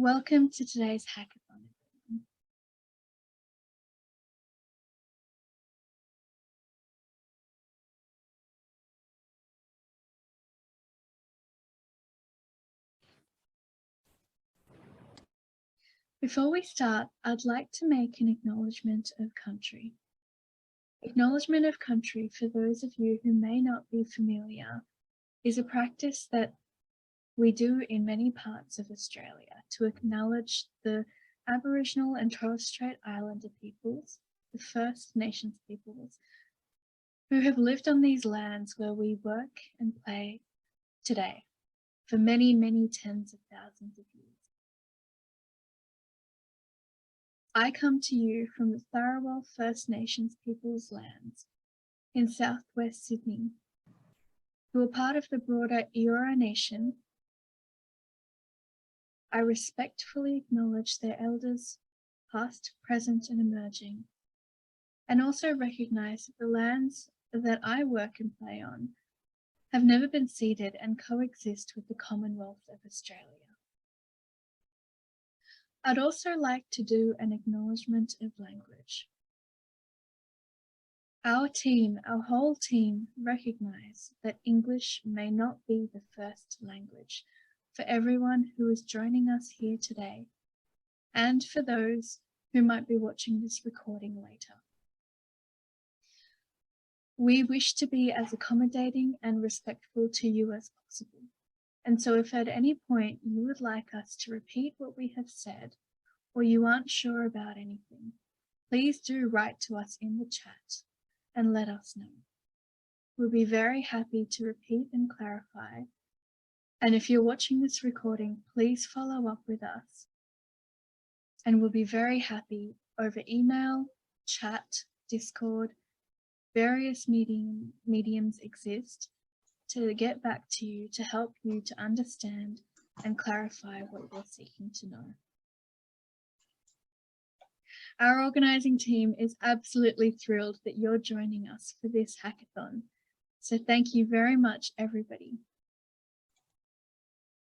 Welcome to today's hackathon. Before we start, I'd like to make an acknowledgement of country. Acknowledgement of country, for those of you who may not be familiar, is a practice that we do in many parts of Australia to acknowledge the Aboriginal and Torres Strait Islander peoples, the First Nations peoples, who have lived on these lands where we work and play today for many, many tens of thousands of years. I come to you from the Tharawal First Nations peoples' lands in southwest Sydney, who are part of the broader Eora Nation. I respectfully acknowledge their elders, past, present, and emerging, and also recognise that the lands that I work and play on have never been ceded and coexist with the Commonwealth of Australia. I'd also like to do an acknowledgement of language. Our team, our whole team, recognise that English may not be the first language for everyone who is joining us here today, and for those who might be watching this recording later. We wish to be as accommodating and respectful to you as possible. And so if at any point you would like us to repeat what we have said, or you aren't sure about anything, please do write to us in the chat and let us know. We'll be very happy to repeat and clarify. And if you're watching this recording, please follow up with us. And we'll be very happy over email, chat, Discord, various mediums exist to get back to you to help you to understand and clarify what you're seeking to know. Our organising team is absolutely thrilled that you're joining us for this hackathon. So thank you very much, everybody.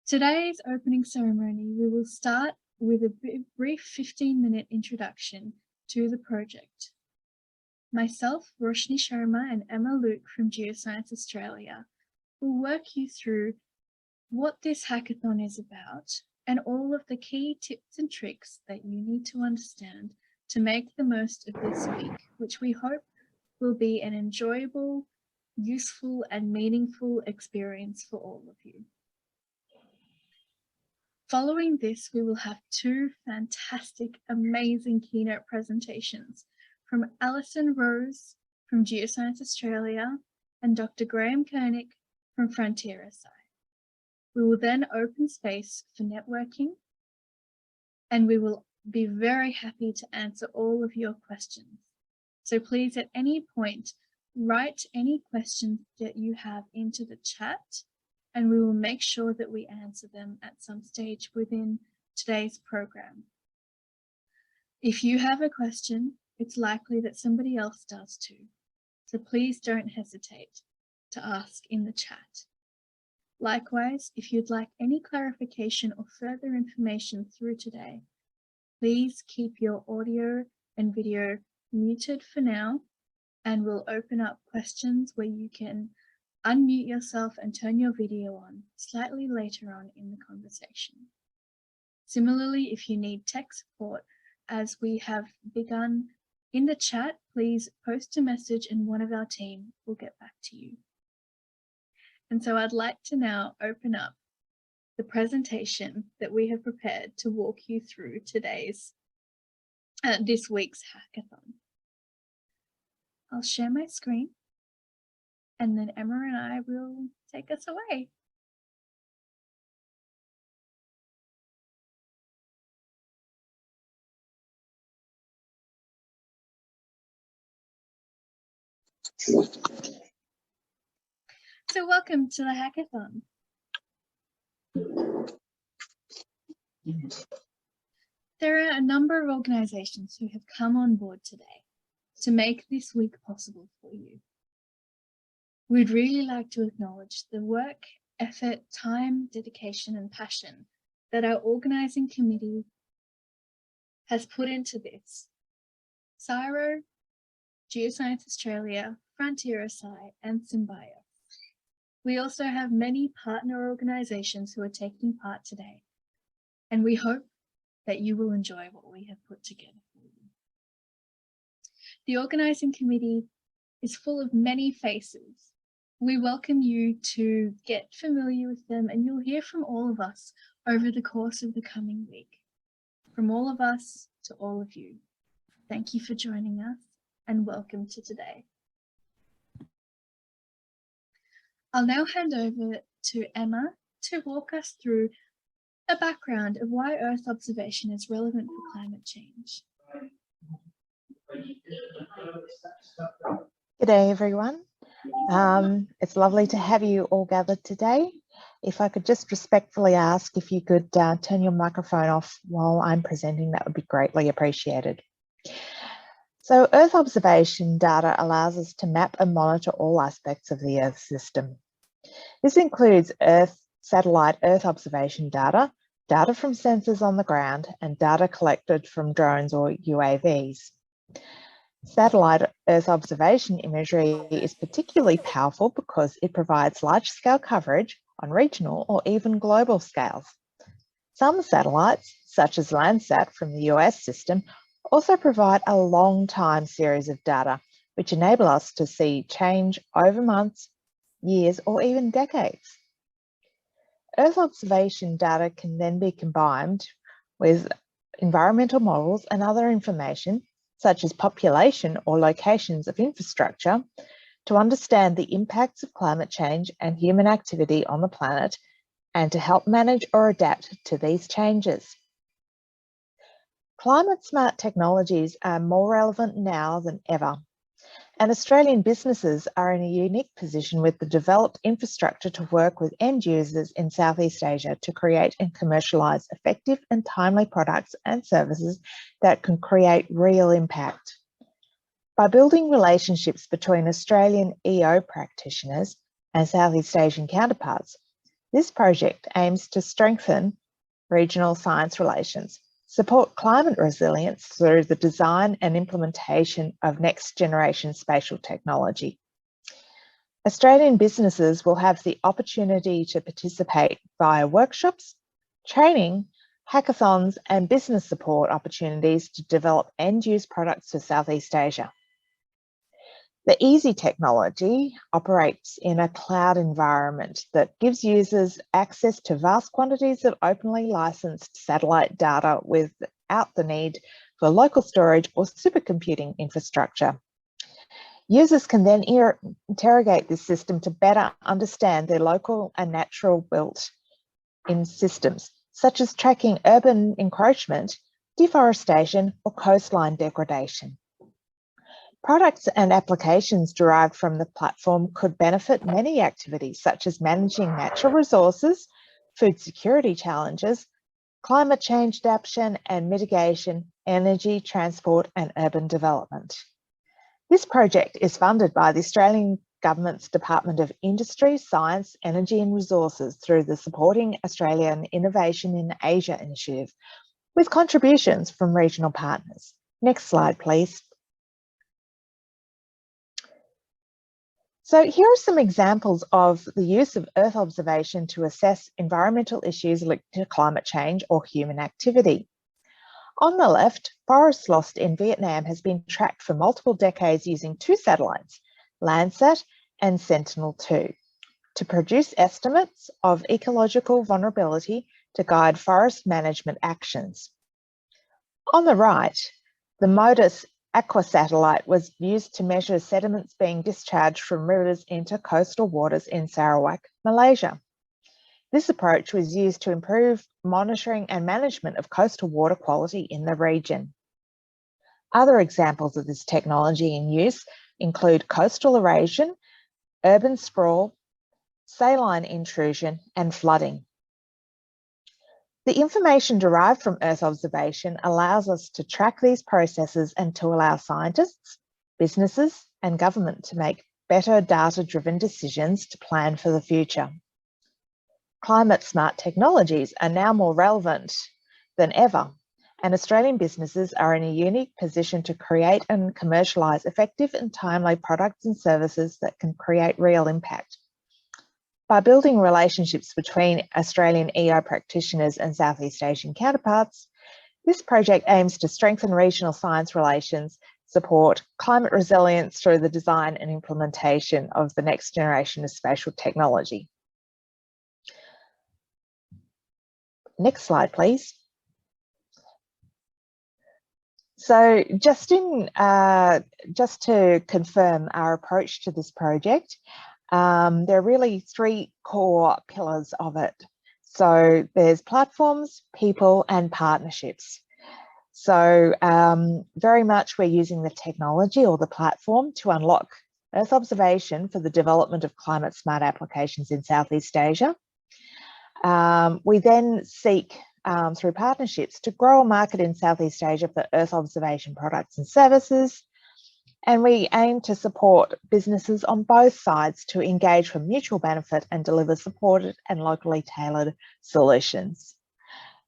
Today's opening ceremony, we will start with a brief 15-minute introduction to the project. Myself, Roshni Sharma, and Emma Luke from Geoscience Australia will work you through what this hackathon is about and all of the key tips and tricks that you need to understand to make the most of this week, which we hope will be an enjoyable, useful, and meaningful experience for all of you. Following this, we will have two fantastic, amazing keynote presentations from Alison Rose from Geoscience Australia and Dr. Graeme Kernich from FrontierSI. We will then open space for networking, and we will be very happy to answer all of your questions. So please, at any point, write any questions that you have into the chat, and we will make sure that we answer them at some stage within today's program. If you have a question, it's likely that somebody else does too. So please don't hesitate to ask in the chat. Likewise, if you'd like any clarification or further information through today, please keep your audio and video muted for now, and we'll open up questions where you can unmute yourself and turn your video on slightly later on in the conversation. Similarly, if you need tech support, as we have begun in the chat, please post a message and one of our team will get back to you. And so I'd like to now open up the presentation that we have prepared to walk you through this week's hackathon. I'll share my screen, and then Emma and I will take us away. So welcome to the hackathon. There are a number of organisations who have come on board today to make this week possible for you. We'd really like to acknowledge the work, effort, time, dedication, and passion that our organising committee has put into this. CSIRO, Geoscience Australia, FrontierSI, and Symbio. We also have many partner organisations who are taking part today, and we hope that you will enjoy what we have put together for you. The organising committee is full of many faces. We welcome you to get familiar with them, and you'll hear from all of us over the course of the coming week. From all of us to all of you, thank you for joining us and welcome to today. I'll now hand over to Emma to walk us through a background of why Earth observation is relevant for climate change. Good day, everyone. It's lovely to have you all gathered today. If I could just respectfully ask if you could turn your microphone off while I'm presenting, that would be greatly appreciated. So Earth observation data allows us to map and monitor all aspects of the Earth system. This includes satellite Earth observation data, data from sensors on the ground, and data collected from drones or UAVs. Satellite Earth observation imagery is particularly powerful because it provides large-scale coverage on regional or even global scales. Some satellites, such as Landsat from the US system, also provide a long time series of data, which enable us to see change over months, years, or even decades. Earth observation data can then be combined with environmental models and other information, such as population or locations of infrastructure, to understand the impacts of climate change and human activity on the planet, and to help manage or adapt to these changes. Climate smart technologies are more relevant now than ever, and Australian businesses are in a unique position with the developed infrastructure to work with end users in Southeast Asia to create and commercialise effective and timely products and services that can create real impact. By building relationships between Australian EO practitioners and Southeast Asian counterparts, this project aims to strengthen regional science relations, support climate resilience through the design and implementation of next generation spatial technology. Australian businesses will have the opportunity to participate via workshops, training, hackathons, and business support opportunities to develop end-use products for Southeast Asia. The EOCSI technology operates in a cloud environment that gives users access to vast quantities of openly licensed satellite data without the need for local storage or supercomputing infrastructure. Users can then interrogate this system to better understand their local and natural built-in systems, such as tracking urban encroachment, deforestation, or coastline degradation. Products and applications derived from the platform could benefit many activities, such as managing natural resources, food security challenges, climate change adaptation and mitigation, energy, transport, and urban development. This project is funded by the Australian Government's Department of Industry, Science, Energy and Resources through the Supporting Australian Innovation in Asia initiative, with contributions from regional partners. Next slide, please. So here are some examples of the use of Earth observation to assess environmental issues linked to climate change or human activity. On the left, forest loss in Vietnam has been tracked for multiple decades using two satellites, Landsat and Sentinel-2, to produce estimates of ecological vulnerability to guide forest management actions. On the right, the MODIS Aqua satellite was used to measure sediments being discharged from rivers into coastal waters in Sarawak, Malaysia. This approach was used to improve monitoring and management of coastal water quality in the region. Other examples of this technology in use include coastal erosion, urban sprawl, saline intrusion, and flooding. The information derived from Earth observation allows us to track these processes and to allow scientists, businesses, and government to make better data-driven decisions to plan for the future. Climate smart technologies are now more relevant than ever, and Australian businesses are in a unique position to create and commercialise effective and timely products and services that can create real impact. By building relationships between Australian EO practitioners and Southeast Asian counterparts, this project aims to strengthen regional science relations, support climate resilience through the design and implementation of the next generation of spatial technology. Next slide, please. So just to confirm our approach to this project, there are really three core pillars of it. So there's platforms, people, and partnerships. So very much we're using the technology or the platform to unlock Earth observation for the development of climate smart applications in Southeast Asia. We then seek through partnerships to grow a market in Southeast Asia for Earth observation products and services. And we aim to support businesses on both sides to engage for mutual benefit and deliver supported and locally tailored solutions.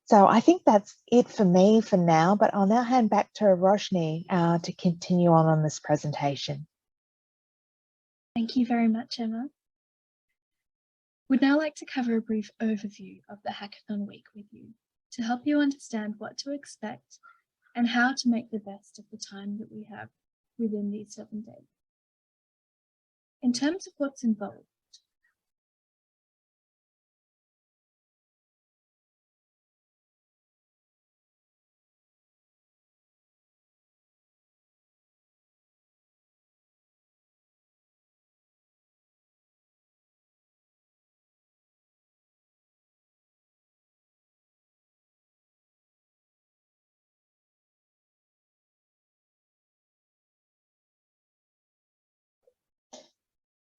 So I think that's it for me for now, but I'll now hand back to Roshni to continue on this presentation. Thank you very much, Emma. We'd now like to cover a brief overview of the Hackathon week with you to help you understand what to expect and how to make the best of the time that we have within these 7 days. In terms of what's involved,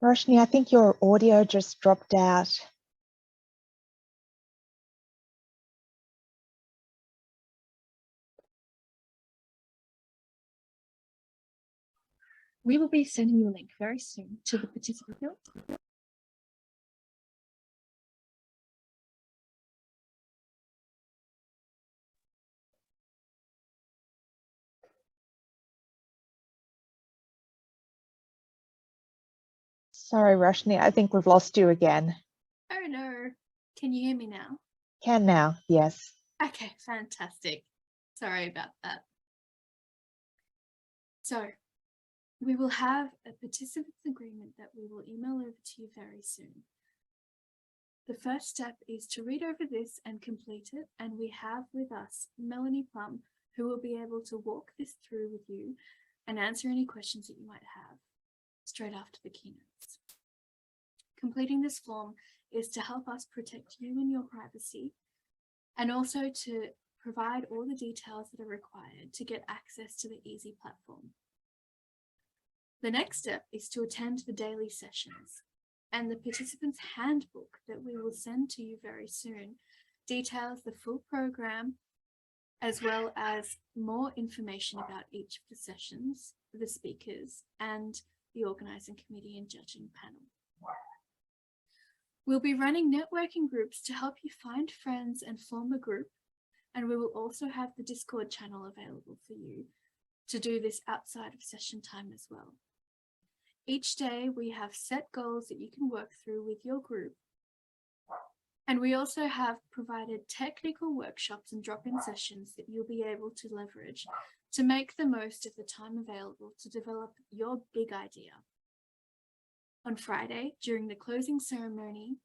Roshni, I think your audio just dropped out. we will be sending you a link very soon to the participant field. Sorry, Roshni, I think we've lost you again. Oh no, can you hear me now? Can now, yes. Okay, fantastic. Sorry about that. So we will have a participants agreement that we will email over to you very soon. The first step is to read over this and complete it, and we have with us Melanie Plum, who will be able to walk this through with you and answer any questions that you might have straight after the keynotes. Completing this form is to help us protect you and your privacy, and also to provide all the details that are required to get access to the EOCSI platform. The next step is to attend the daily sessions, and the participants' handbook that we will send to you very soon details the full program, as well as more information about each of the sessions, the speakers, and the organising committee and judging panel. We'll be running networking groups to help you find friends and form a group, and we will also have the Discord channel available for you to do this outside of session time as well. Each day we have set goals that you can work through with your group, and we also have provided technical workshops and drop-in sessions that you'll be able to leverage to make the most of the time available to develop your big idea. On Friday, during the closing ceremony,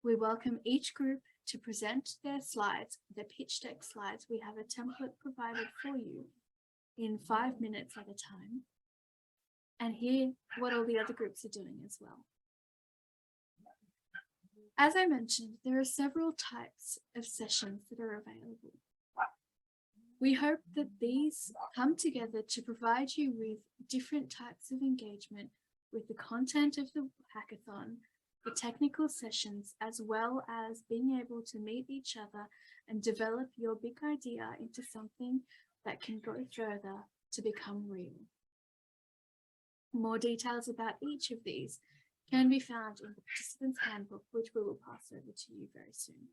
we welcome each group to present their slides, their pitch deck slides. We have a template provided for you in 5 minutes at a time, and hear what all the other groups are doing as well. As I mentioned, there are several types of sessions that are available. We hope that these come together to provide you with different types of engagement with the content of the hackathon, the technical sessions, as well as being able to meet each other and develop your big idea into something that can go further to become real. More details about each of these can be found in the participants' handbook, which we will pass over to you very soon.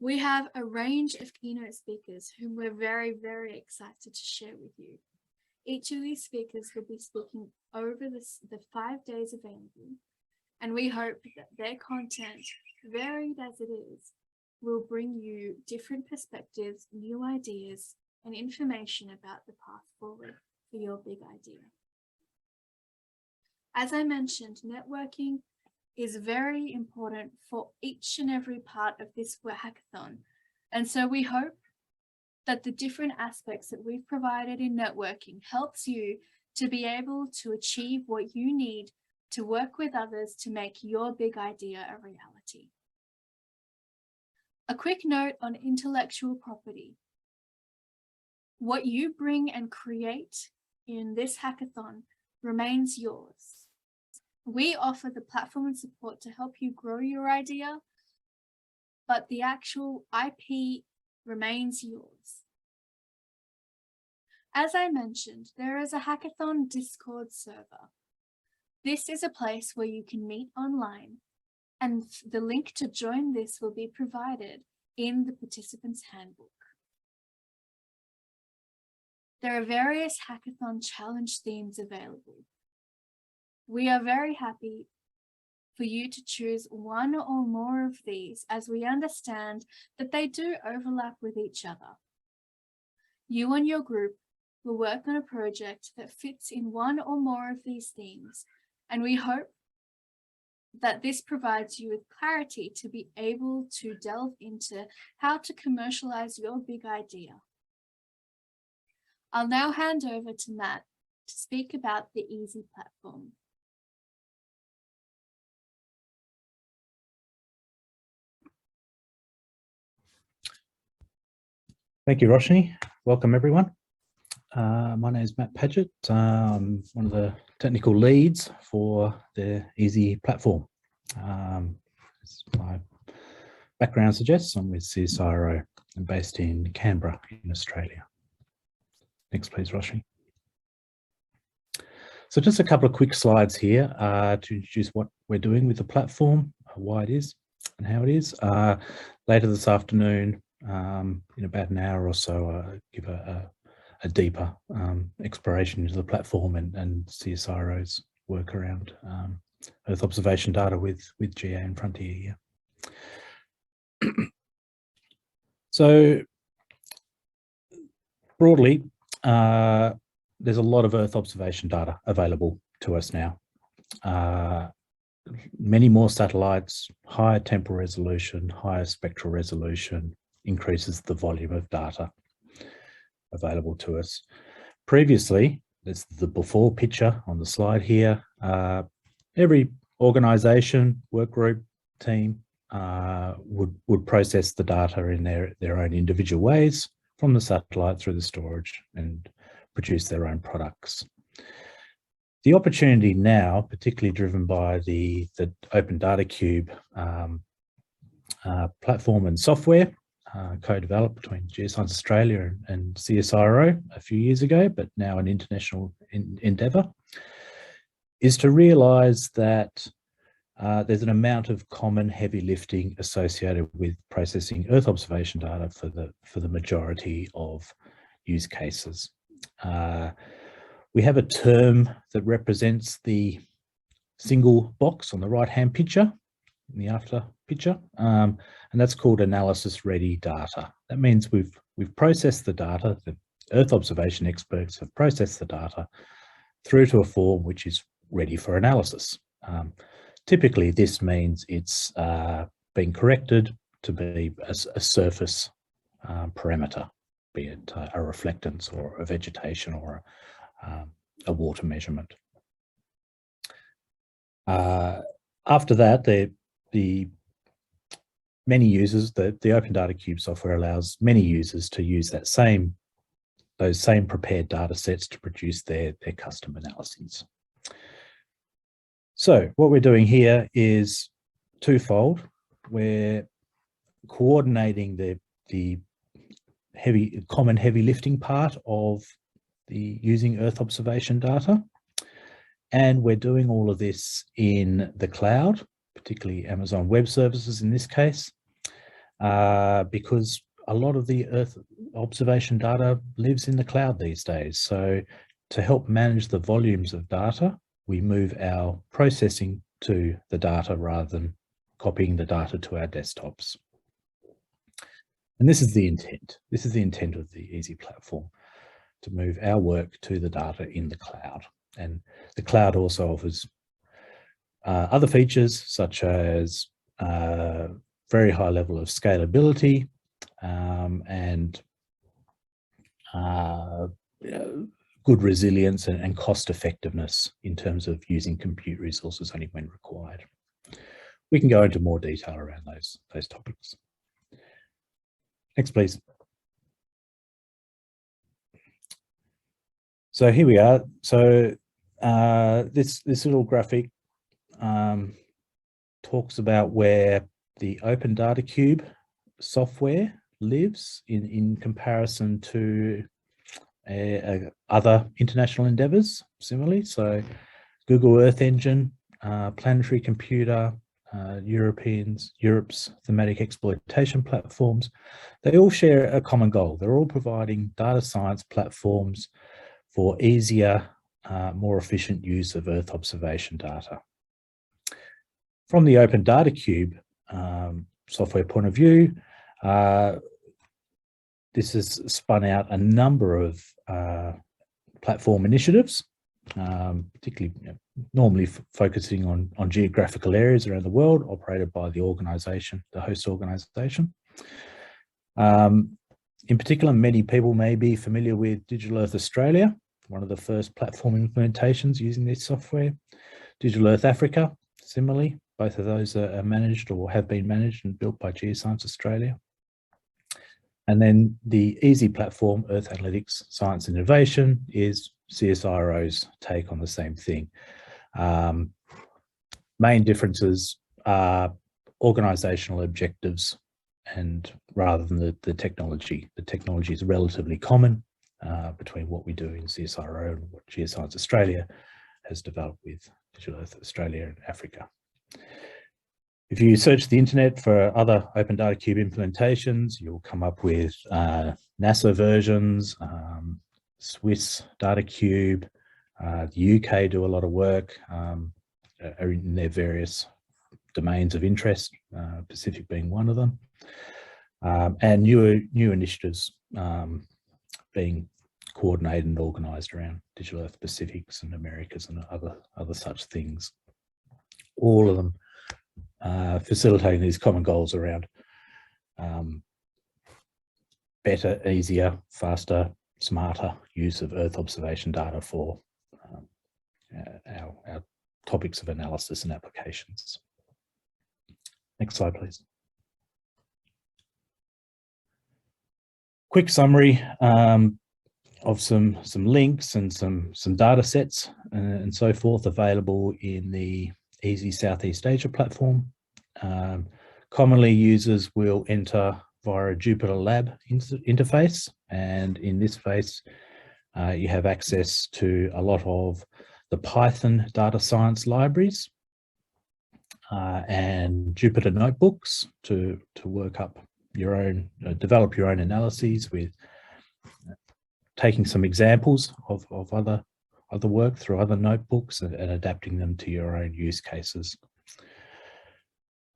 We have a range of keynote speakers whom we're very, very excited to share with you. Each of these speakers will be speaking over the 5 days available, and we hope that their content, varied as it is, will bring you different perspectives, new ideas, and information about the path forward for your big idea. As I mentioned, networking is very important for each and every part of this hackathon. And so we hope that the different aspects that we've provided in networking helps you to be able to achieve what you need to work with others to make your big idea a reality. A quick note on intellectual property. What you bring and create in this hackathon remains yours. We offer the platform and support to help you grow your idea, but the actual IP remains yours. As I mentioned, there is a hackathon Discord server. This is a place where you can meet online, and the link to join this will be provided in the participants' handbook. There are various hackathon challenge themes available. We are very happy for you to choose one or more of these, as we understand that they do overlap with each other. You and your group will work on a project that fits in one or more of these themes, and we hope that this provides you with clarity to be able to delve into how to commercialize your big idea. I'll now hand over to Matt to speak about the EOCSI platform. Thank you, Roshni. Welcome, everyone. My name is Matt Paget. I'm one of the technical leads for the EOCSI platform. As my background suggests, I'm with CSIRO and based in Canberra in Australia. Next, please, Roshni. So just a couple of quick slides here to introduce what we're doing with the platform, why it is and how it is. Later this afternoon, in about an hour or so, give a deeper exploration into the platform and CSIRO's work around Earth observation data with GA and Frontier here. So broadly, there's a lot of Earth observation data available to us now. Many more satellites, higher temporal resolution, higher spectral resolution increases the volume of data available to us. Previously, this is the before picture on the slide here. Every organization, work group, team would process the data in their own individual ways from the satellite through the storage and produce their own products. The opportunity now, particularly driven by the Open Data Cube platform and software, co-developed between Geoscience Australia and CSIRO a few years ago, but now an international endeavour, is to realise that there's an amount of common heavy lifting associated with processing Earth observation data for the majority of use cases. We have a term that represents the single box on the right-hand picture, in the after picture, and that's called analysis ready data. That means we've processed the data, the Earth observation experts have processed the data through to a form which is ready for analysis. Typically, this means it's been corrected to be a surface parameter, be it a reflectance or a vegetation or a water measurement. After that, the many users, the Open Data Cube software allows many users to use those same prepared data sets to produce their custom analyses. So what we're doing here is twofold. We're coordinating the common heavy lifting part of the using Earth observation data, And we're doing all of this in the cloud, particularly Amazon Web Services in this case, because a lot of the Earth observation data lives in the cloud these days. So to help manage the volumes of data, we move our processing to the data rather than copying the data to our desktops. And this is the intent. This is the intent of the EOCSI platform, to move our work to the data in the cloud. And the cloud also offers other features such as very high level of scalability and good resilience and cost effectiveness in terms of using compute resources only when required. We can go into more detail around those topics. Next, please. So here we are. So this little graphic talks about where the Open Data Cube software lives in comparison to other international endeavors, similarly. So Google Earth Engine, Planetary Computer, Europe's thematic exploitation platforms, they all share a common goal. They're all providing data science platforms for easier, more efficient use of Earth observation data. From the Open Data Cube software point of view, this has spun out a number of platform initiatives, particularly normally focusing on geographical areas around the world operated by the organisation, the host organisation. In particular, many people may be familiar with Digital Earth Australia, one of the first platform implementations using this software. Digital Earth Africa, similarly, both of those are managed or have been managed and built by Geoscience Australia. And then the EOCSI platform, Earth Analytics, Science and Innovation, is CSIRO's take on the same thing. Main differences are organisational objectives, and rather than the technology. The technology is relatively common between what we do in CSIRO and what Geoscience Australia has developed with Digital Earth Australia and Africa. If you search the internet for other Open Data Cube implementations, you'll come up with NASA versions, Swiss Data Cube, the UK do a lot of work in their various domains of interest, Pacific being one of them, and new initiatives being coordinated and organised around Digital Earth Pacifics and Americas and other such things. All of them facilitating these common goals around better, easier, faster, smarter use of Earth observation data for our topics of analysis and applications. Next slide, please. Quick summary of some links and some data sets and so forth available in the EOCSI Southeast Asia platform. Commonly, users will enter via a Jupyter Lab interface, and in this face, you have access to a lot of the Python data science libraries and Jupyter notebooks to work up your own, develop your own analyses with taking some examples of other work through other notebooks and adapting them to your own use cases.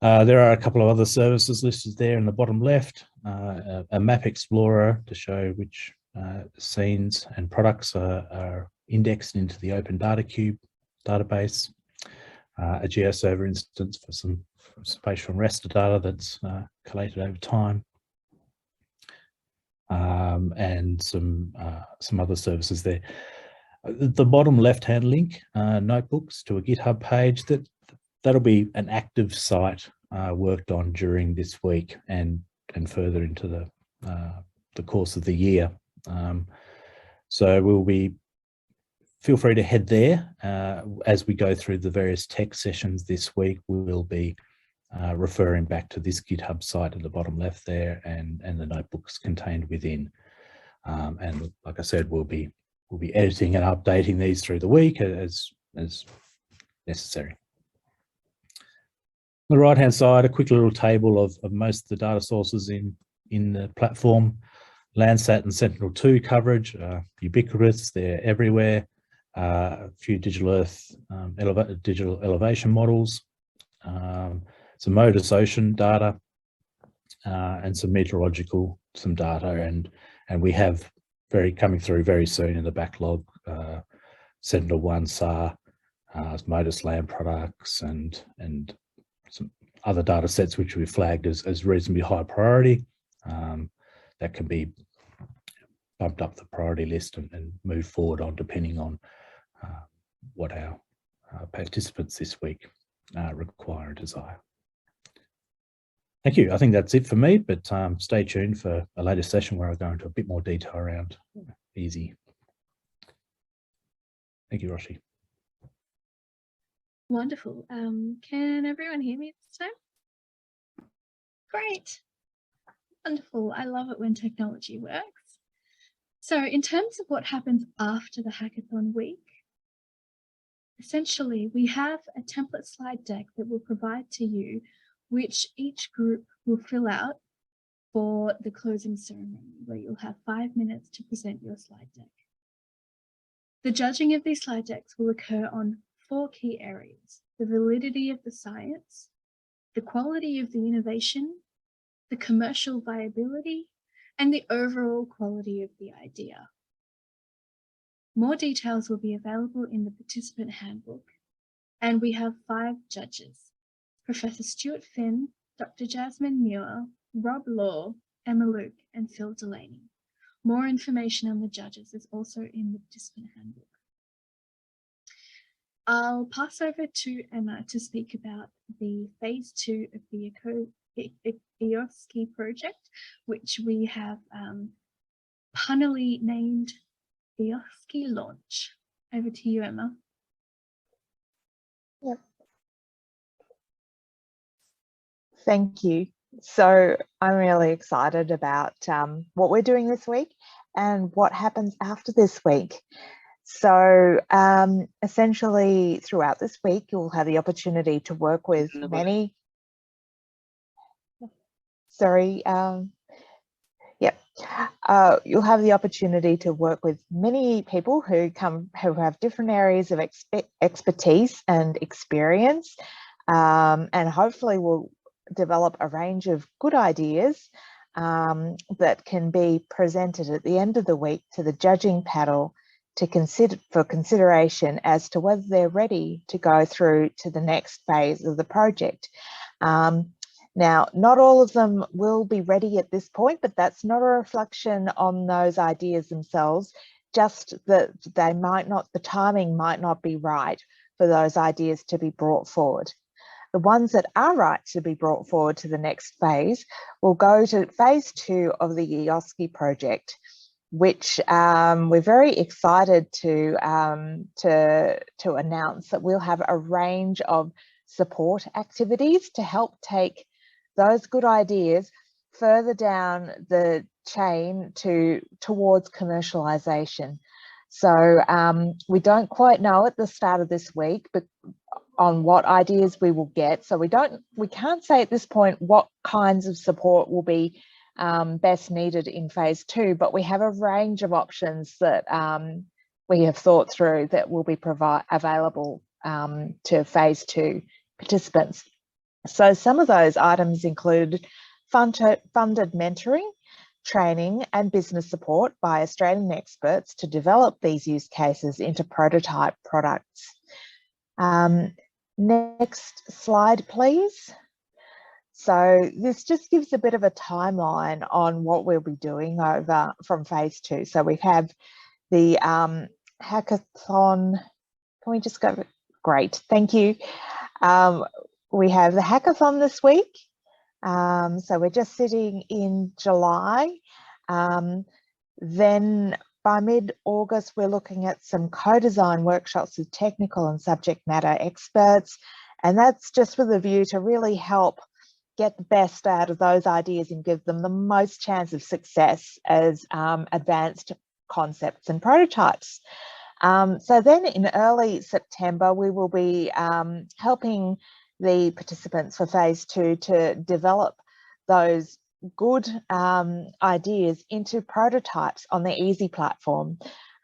There are a couple of other services listed there in the bottom left, a map explorer to show which scenes and products are indexed into the Open Data Cube database, a GeoServer instance for some spatial and raster data that's collated over time, and some other services there. The bottom left-hand link, notebooks to a GitHub page, that'll be an active site worked on during this week and further into the course of the year. So feel free to head there as we go through the various tech sessions this week. We will be referring back to this GitHub site at the bottom left there and the notebooks contained within. And like I said, we'll be editing and updating these through the week as as necessary. On the right-hand side, a quick little table of most of the data sources in the platform. Landsat and Sentinel-2 coverage, ubiquitous, they're everywhere. A few digital Earth, digital elevation models, some MODIS ocean data, and some meteorological, some data, and we have coming through very soon in the backlog, Sentinel-1 SAR, MODIS land products, and some other data sets which we flagged as reasonably high priority, that can be bumped up the priority list and move forward on depending on what our participants this week require and desire. Thank you. I think that's it for me, but stay tuned for a later session where I'll go into a bit more detail around EOCSI. Thank you, Roshi. Wonderful. Can everyone hear me this time? Great. Wonderful. I love it when technology works. So in terms of what happens after the hackathon week, essentially we have a template slide deck that we'll provide to you, which each group will fill out for the closing ceremony, where you'll have 5 minutes to present your slide deck. The judging of these slide decks will occur on 4 key areas: the validity of the science, the quality of the innovation, the commercial viability, and the overall quality of the idea. More details will be available in the participant handbook, and we have 5 judges: Professor Stuart Finn, Dr. Jasmine Muir, Rob Law, Emma Luke, and Phil Delaney. More information on the judges is also in the participant handbook. I'll pass over to Emma to speak about the phase 2 of the EOCSI project, which we have punnily named EOCSI Launch. Over to you, Emma. Yep. Thank you. So I'm really excited about what we're doing this week and what happens after this week. So essentially throughout this week, you'll have the opportunity to work with many, you'll have the opportunity to work with many people who have different areas of expertise and experience, and hopefully will develop a range of good ideas that can be presented at the end of the week to the judging panel for consideration as to whether they're ready to go through to the next phase of the project. Now, not all of them will be ready at this point, but that's not a reflection on those ideas themselves, just that the timing might not be right for those ideas to be brought forward. The ones that are right to be brought forward to the next phase will go to phase 2 of the EOCSI project, which we're very excited to announce that we'll have a range of support activities to help take those good ideas further down the chain towards commercialization. So we don't quite know at the start of this week, but on what ideas we will get. So we can't say at this point what kinds of support will be best needed in phase 2, but we have a range of options that we have thought through that will be available to phase 2 participants. So some of those items include funded mentoring, training and business support by Australian experts to develop these use cases into prototype products. Next slide, please. So this just gives a bit of a timeline on what we'll be doing over from phase 2. So we have the hackathon. Can we just go? Great, thank you. We have the hackathon this week. So we're just sitting in July. Then by mid-August, we're looking at some co-design workshops with technical and subject matter experts. And that's just with a view to really help get the best out of those ideas and give them the most chance of success as advanced concepts and prototypes. So then in early September, we will be helping the participants for phase 2 to develop those good ideas into prototypes on the EOCSI platform.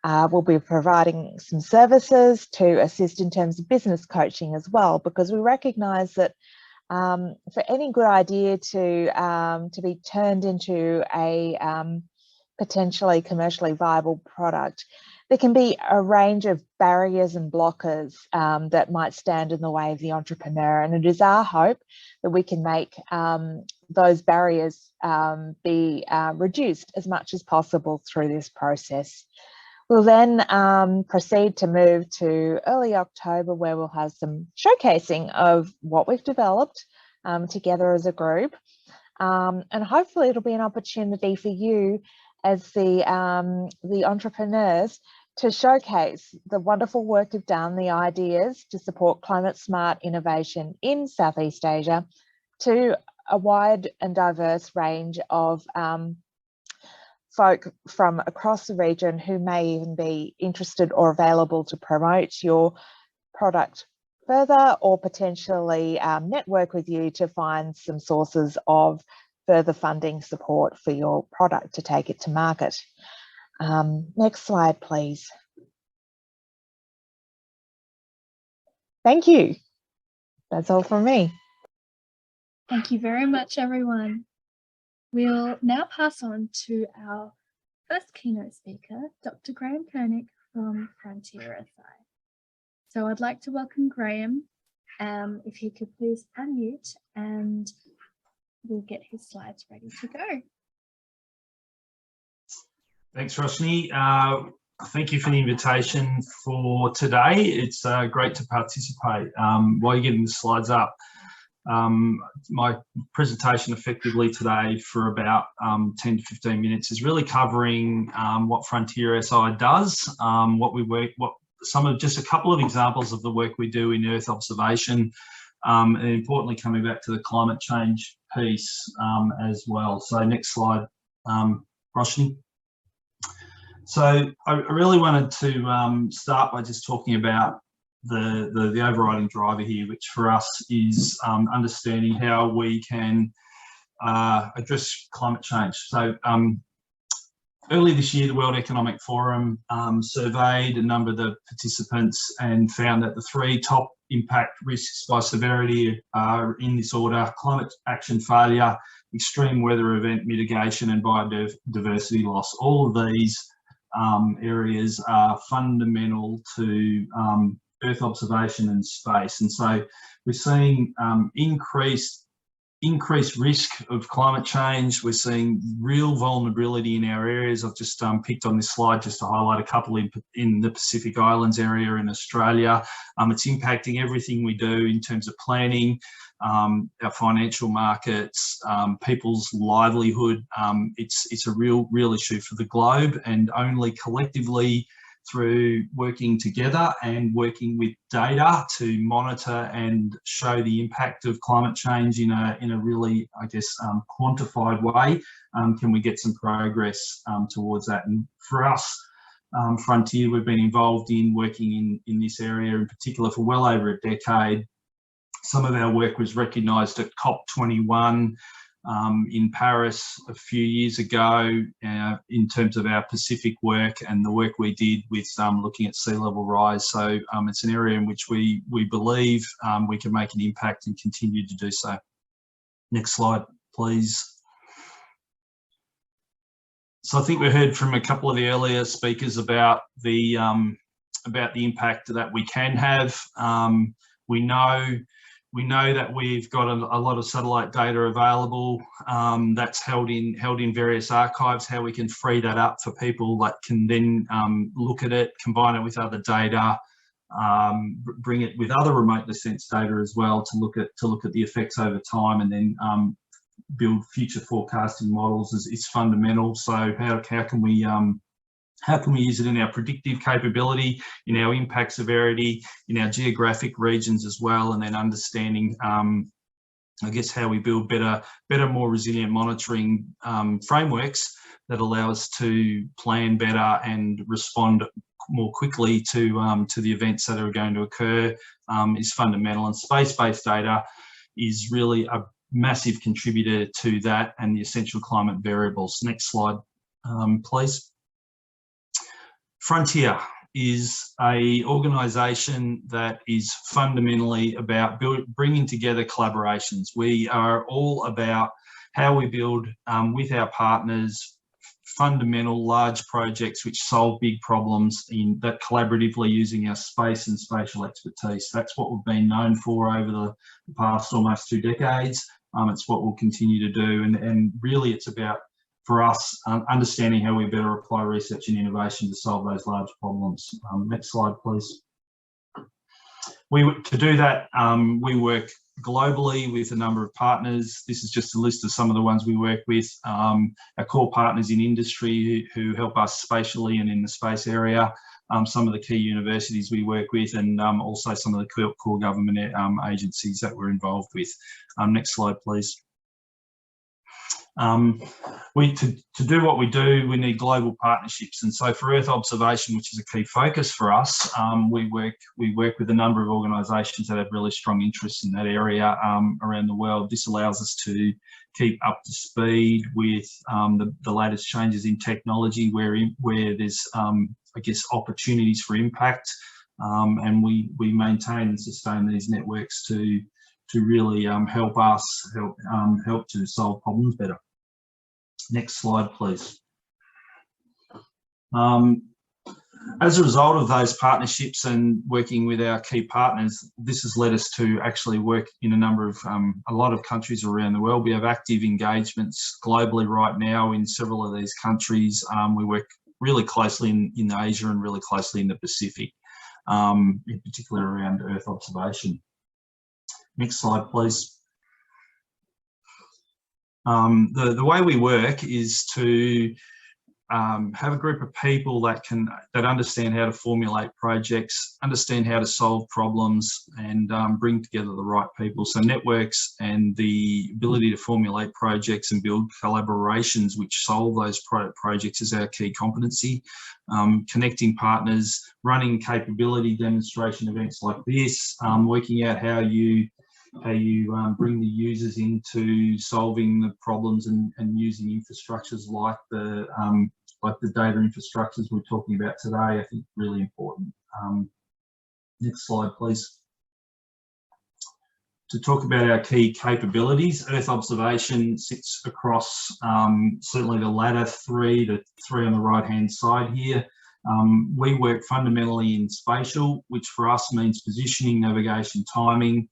We'll be providing some services to assist in terms of business coaching as well, because we recognise that for any good idea to be turned into a potentially commercially viable product, there can be a range of barriers and blockers that might stand in the way of the entrepreneur. And it is our hope that we can make those barriers be reduced as much as possible through this process. We'll then proceed to move to early October, where we'll have some showcasing of what we've developed together as a group. And hopefully it'll be an opportunity for you as the entrepreneurs to showcase the wonderful work you've done, the ideas to support climate smart innovation in Southeast Asia to a wide and diverse range of folk from across the region who may even be interested or available to promote your product further, or potentially network with you to find some sources of further funding support for your product to take it to market. Next slide, please. Thank you. That's all from me. Thank you very much, everyone. We'll now pass on to our first keynote speaker, Dr. Graeme Kernich from FrontierSI. So I'd like to welcome Graeme. If he could please unmute, and we'll get his slides ready to go. Thanks, Roshni. Thank you for the invitation for today. It's great to participate. While you're getting the slides up, my presentation effectively today for about 10 to 15 minutes is really covering what FrontierSI does, just a couple of examples of the work we do in Earth observation, and importantly coming back to the climate change piece as well. So next slide, Roshni. So I really wanted to start by just talking about the overriding driver here, which for us is understanding how we can address climate change. So early this year, the World Economic Forum surveyed a number of the participants and found that the 3 top impact risks by severity are in this order: climate action failure, extreme weather event mitigation, and biodiversity loss. All of these areas are fundamental to Earth observation and space. And so we're seeing increased risk of climate change. We're seeing real vulnerability in our areas. I've just picked on this slide just to highlight a couple in the Pacific Islands area in Australia. It's impacting everything we do in terms of planning, our financial markets, people's livelihood. It's a real issue for the globe, and only collectively through working together and working with data to monitor and show the impact of climate change in a really, I guess, quantified way, can we get some progress towards that. And for us, Frontier, we've been involved in working in this area in particular for well over a decade. Some of our work was recognised at COP21 in Paris a few years ago in terms of our Pacific work and the work we did with looking at sea level rise. So it's an area in which we believe we can make an impact and continue to do so. Next slide, please. So I think we heard from a couple of the earlier speakers about the impact that we can have. We know that we've got a lot of satellite data available that's held in various archives. How we can free that up for people that can then look at it, combine it with other data, bring it with other remotely sensed data as well to look at the effects over time, and then build future forecasting models is fundamental. So how can we use it in our predictive capability, in our impact severity, in our geographic regions as well, and then understanding, I guess, how we build better, more resilient monitoring frameworks that allow us to plan better and respond more quickly to the events that are going to occur is fundamental, and space-based data is really a massive contributor to that and the essential climate variables. Next slide, please. Frontier is an organisation that is fundamentally about bringing together collaborations. We are all about how we build with our partners fundamental large projects which solve big problems that collaboratively using our space and spatial expertise. That's what we've been known for over the past almost 2 decades. It's what we'll continue to do, and really it's about, for us, understanding how we better apply research and innovation to solve those large problems. Next slide, please. To do that, we work globally with a number of partners. This is just a list of some of the ones we work with. Our core partners in industry who help us spatially and in the space area, some of the key universities we work with, and also some of the core government agencies that we're involved with. Next slide, please. To do what we do, we need global partnerships, and so for Earth observation, which is a key focus for us, we work with a number of organisations that have really strong interests in that area around the world. This allows us to keep up to speed with the latest changes in technology, where there's I guess opportunities for impact, and we maintain and sustain these networks to really help us help to solve problems better. Next slide, please. As a result of those partnerships and working with our key partners, this has led us to actually work in a lot of countries around the world. We have active engagements globally right now in several of these countries. We work really closely in Asia and really closely in the Pacific, in particular around Earth observation. Next slide, please. The way we work is to have a group of people that understand how to formulate projects, understand how to solve problems, and bring together the right people. So networks and the ability to formulate projects and build collaborations which solve those projects is our key competency. Connecting partners, running capability demonstration events like this, working out how you bring the users into solving the problems and using infrastructures like the data infrastructures we're talking about today, I think really important. Next slide, please. To talk about our key capabilities, Earth observation sits across certainly the latter three, the three on the right-hand side here. We work fundamentally in spatial, which for us means positioning, navigation, timing.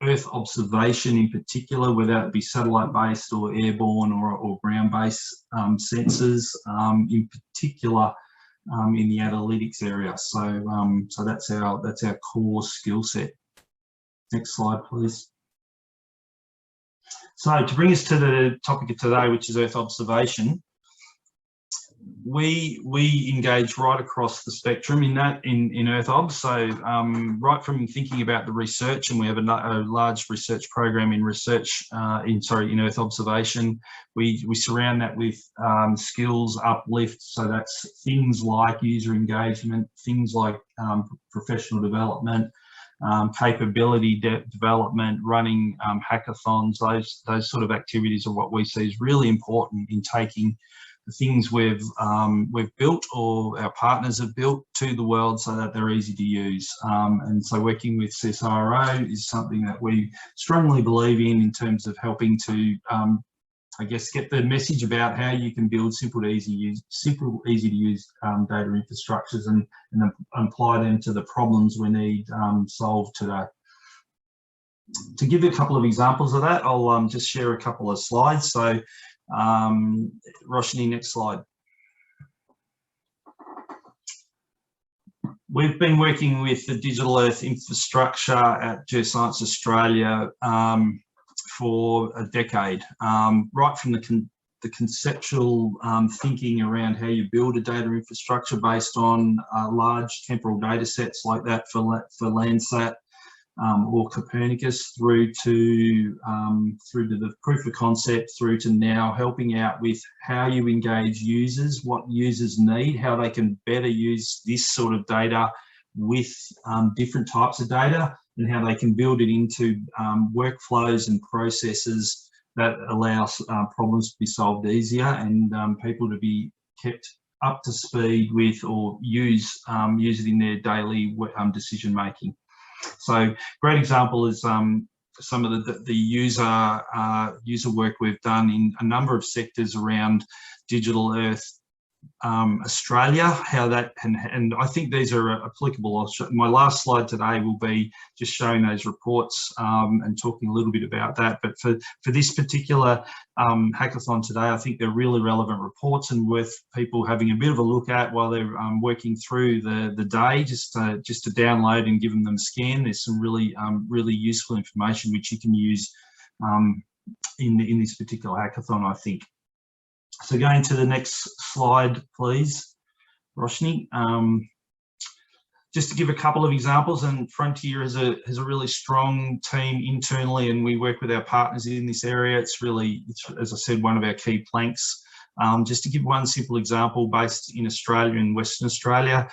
Earth observation in particular, whether it be satellite-based or airborne or ground-based sensors, in particular in the analytics area. So that's our core skill set. Next slide, please. So to bring us to the topic of today, which is Earth observation, we engage right across the spectrum in Earth Obs. So right from thinking about the research, and we have a large research program in Earth observation. We surround that with skills uplift. So that's things like user engagement, things like professional development, capability development, running hackathons. Those sort of activities are what we see is really important in taking the things we've built or our partners have built to the world so that they're easy to use. And so working with CSIRO is something that we strongly believe in terms of helping to, I guess, get the message about how you can build simple, easy to use data infrastructures and apply them to the problems we need solved today. To give you a couple of examples of that, I'll just share a couple of slides. So Roshni, next slide. We've been working with the Digital Earth infrastructure at Geoscience Australia for a decade, right from the conceptual thinking around how you build a data infrastructure based on large temporal data sets like that for Landsat, or Copernicus through to the proof of concept, through to now helping out with how you engage users, what users need, how they can better use this sort of data with different types of data, and how they can build it into workflows and processes that allow problems to be solved easier, and people to be kept up to speed with, or use it in their daily decision making. So great example is some of the user work we've done in a number of sectors around Digital Earth Australia, how that, and I think these are applicable. My last slide today will be just showing those reports and talking a little bit about that. But for this particular hackathon today, I think they're really relevant reports and worth people having a bit of a look at while they're working through the day, just to download and give them a scan. There's some really useful information which you can use in this particular hackathon, I think. So going to the next slide, please, Roshni. Just to give a couple of examples, and Frontier has a really strong team internally, and we work with our partners in this area. It's, as I said, one of our key planks. Just to give one simple example, based in Australia, in Western Australia,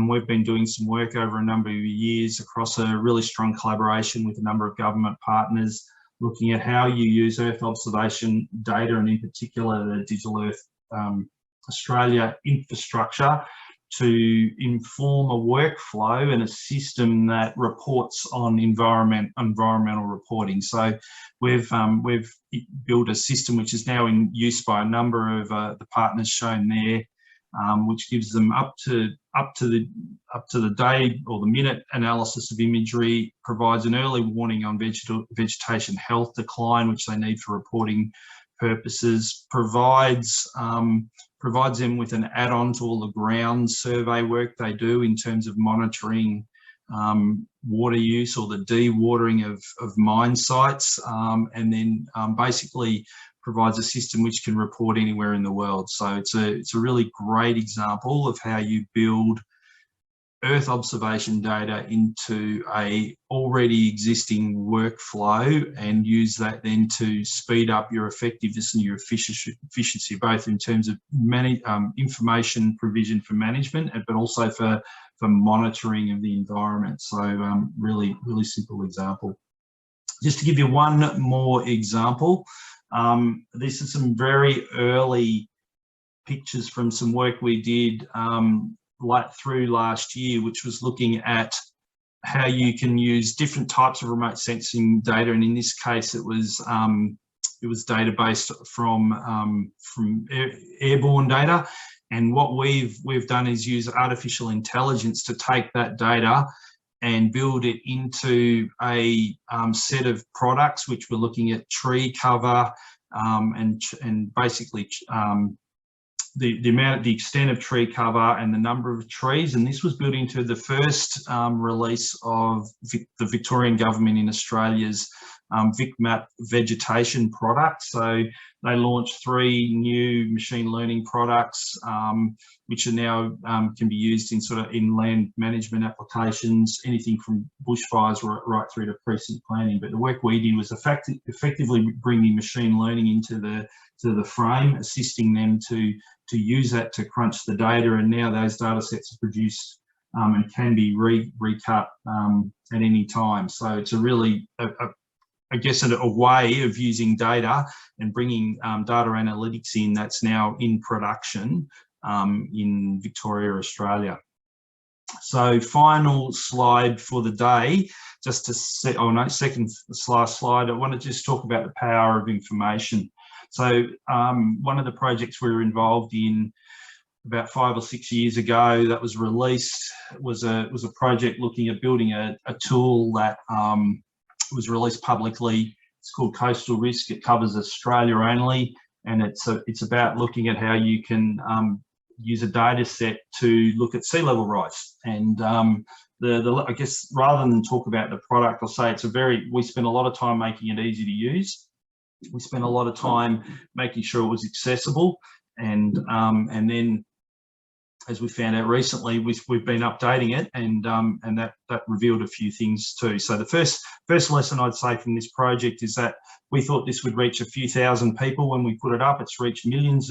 we've been doing some work over a number of years across a really strong collaboration with a number of government partners, looking at how you use Earth observation data, and in particular the Digital Earth Australia infrastructure, to inform a workflow and a system that reports on environmental reporting. So we've built a system which is now in use by a number of the partners shown there, which gives them up to the day or the minute analysis of imagery, provides an early warning on vegetation health decline, which they need for reporting purposes, provides them with an add-on to all the ground survey work they do in terms of monitoring water use or the dewatering of mine sites, and then basically provides a system which can report anywhere in the world. So it's a really great example of how you build Earth observation data into a already existing workflow and use that then to speed up your effectiveness and your efficiency, both in terms of information provision for management, but also for monitoring of the environment. So really simple example. Just to give you one more example, this is some very early pictures from some work we did through last year, which was looking at how you can use different types of remote sensing data, and in this case it was data based from airborne data. And what we've done is use artificial intelligence to take that data and build it into a set of products which were looking at tree cover and basically the extent of tree cover and the number of trees. And this was built into the first release of the Victorian government in Australia's VicMap vegetation product. So they launched 3 new machine learning products, which are now can be used in land management applications, anything from bushfires right through to precinct planning. But the work we did was effectively bringing machine learning into the frame, assisting them to use that to crunch the data, and now those data sets are produced and can be recut at any time. So it's a really I guess a way of using data and bringing data analytics in that's now in production in Victoria, Australia. So final slide for the day, just to set, second last slide, I want to just talk about the power of information. So one of the projects we were involved in about 5 or 6 years ago that was released was a project looking at building a tool that was released publicly. It's called Coastal Risk. It covers Australia only, and it's about looking at how you can use a data set to look at sea level rise. And I guess rather than talk about the product, I'll say we spent a lot of time making it easy to use. We spent a lot of time making sure it was accessible, and then as we found out recently, we've been updating it, and that revealed a few things too. So the first lesson I'd say from this project is that we thought this would reach a few thousand people when we put it up. It's reached millions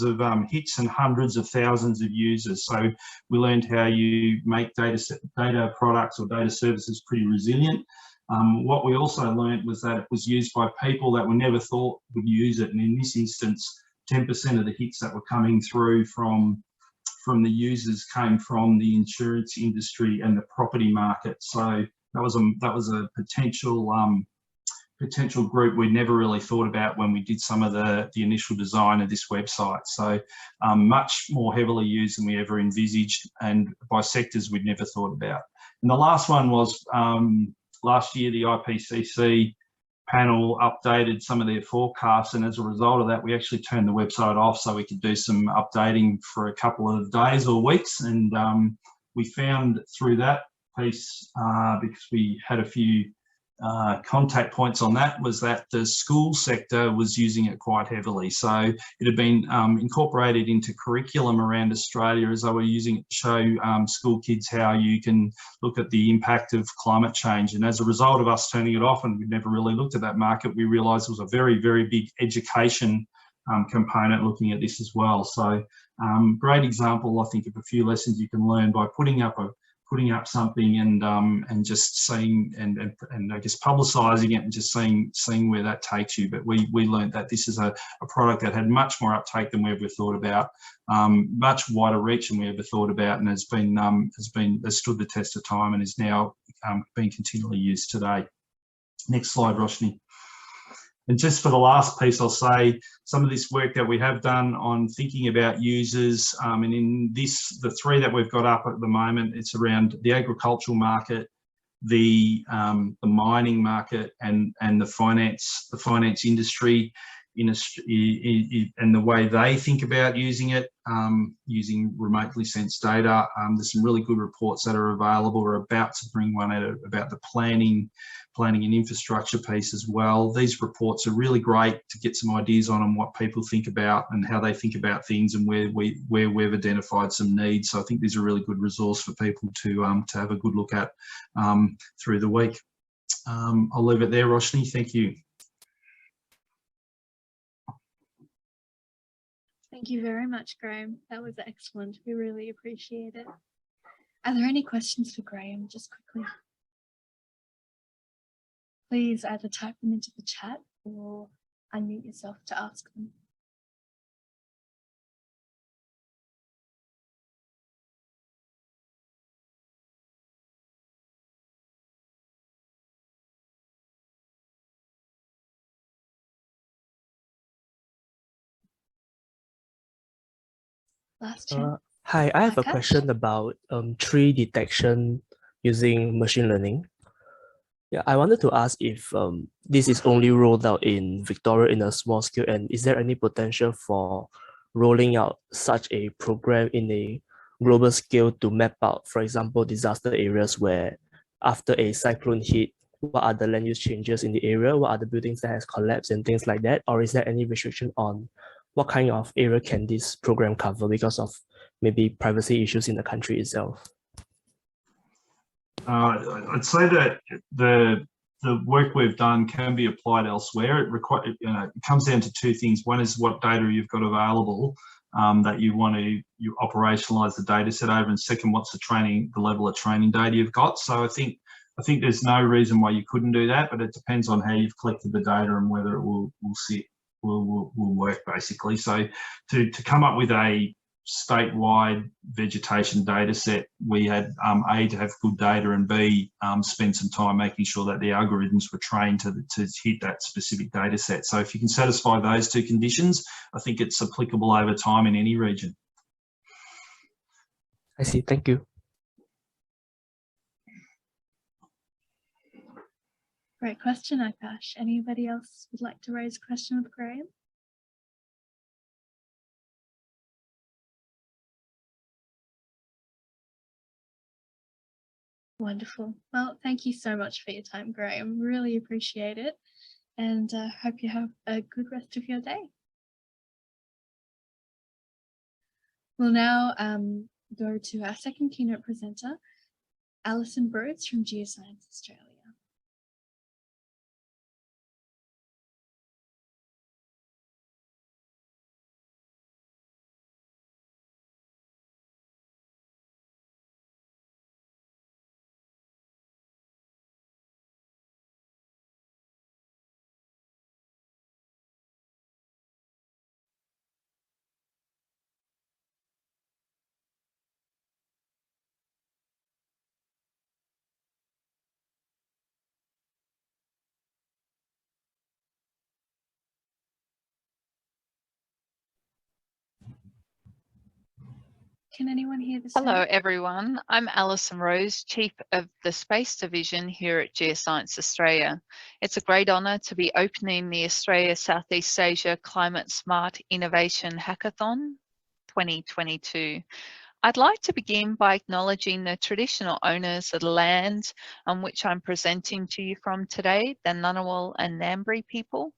of hits and hundreds of thousands of users. So we learned how you make data products or data services pretty resilient. What we also learned was that it was used by people that we never thought would use it. And in this instance, 10% of the hits that were coming through from the users came from the insurance industry and the property market. So that was a potential group we never really thought about when we did some of the initial design of this website. So much more heavily used than we ever envisaged, and by sectors we'd never thought about. And the last one was last year, the IPCC panel updated some of their forecasts, and as a result of that, we actually turned the website off so we could do some updating for a couple of days or weeks. And we found through that piece, because we had a few contact points on that, was that the school sector was using it quite heavily. So it had been incorporated into curriculum around Australia as they were using it to show school kids how you can look at the impact of climate change. And as a result of us turning it off, and we'd never really looked at that market, we realised there was a very, very big education component looking at this as well. So great example, I think, of a few lessons you can learn by putting up something and just seeing and I guess publicising it and just seeing where that takes you. But we learned that this is a product that had much more uptake than we ever thought about, much wider reach than we ever thought about, and has stood the test of time and is now being continually used today. Next slide, Roshni. And just for the last piece, I'll say some of this work that we have done on thinking about users, and in this, the three that we've got up at the moment, it's around the agricultural market, the mining market, and the finance industry and the way they think about using it, using remotely sensed data. There's some really good reports that are available. We're about to bring one out about the planning and infrastructure piece as well. These reports are really great to get some ideas on what people think about and how they think about things, and where we've identified some needs. So I think these are a really good resource for people to have a good look at through the week. I'll leave it there, Roshni. Thank you. Thank you very much, Graeme. That was excellent. We really appreciate it. Are there any questions for Graeme, just quickly? Please either type them into the chat or unmute yourself to ask them. Last chance. Hi, I have a question about tree detection using machine learning. Yeah, I wanted to ask if this is only rolled out in Victoria in a small scale, and is there any potential for rolling out such a program in a global scale to map out, for example, disaster areas where after a cyclone hit, what are the land use changes in the area, what are the buildings that has collapsed and things like that? Or is there any restriction on what kind of area can this program cover because of maybe privacy issues in the country itself? I'd say that the work we've done can be applied elsewhere. It comes down to two things. One is what data you've got available that you want to operationalize the data set over, and second, what's the level of training data you've got. So I think there's no reason why you couldn't do that, but it depends on how you've collected the data and whether it will work, basically. So to come up with a statewide vegetation data set, we had A, to have good data, and B, spend some time making sure that the algorithms were trained to hit that specific data set. So if you can satisfy those two conditions, I think it's applicable over time in any region. I see, thank you. Great question, Akash. Anybody else would like to raise a question with Graeme? Wonderful. Well, thank you so much for your time, Graeme. Really appreciate it, and hope you have a good rest of your day. We'll now go to our second keynote presenter, Alison Rose from Geoscience Australia. Can anyone hear the sound? Hello everyone, I'm Alison Rose, Chief of the Space Division here at Geoscience Australia. It's a great honour to be opening the Australia Southeast Asia Climate Smart Innovation Hackathon 2022. I'd like to begin by acknowledging the traditional owners of the land on which I'm presenting to you from today, the Ngunnawal and Ngambri people.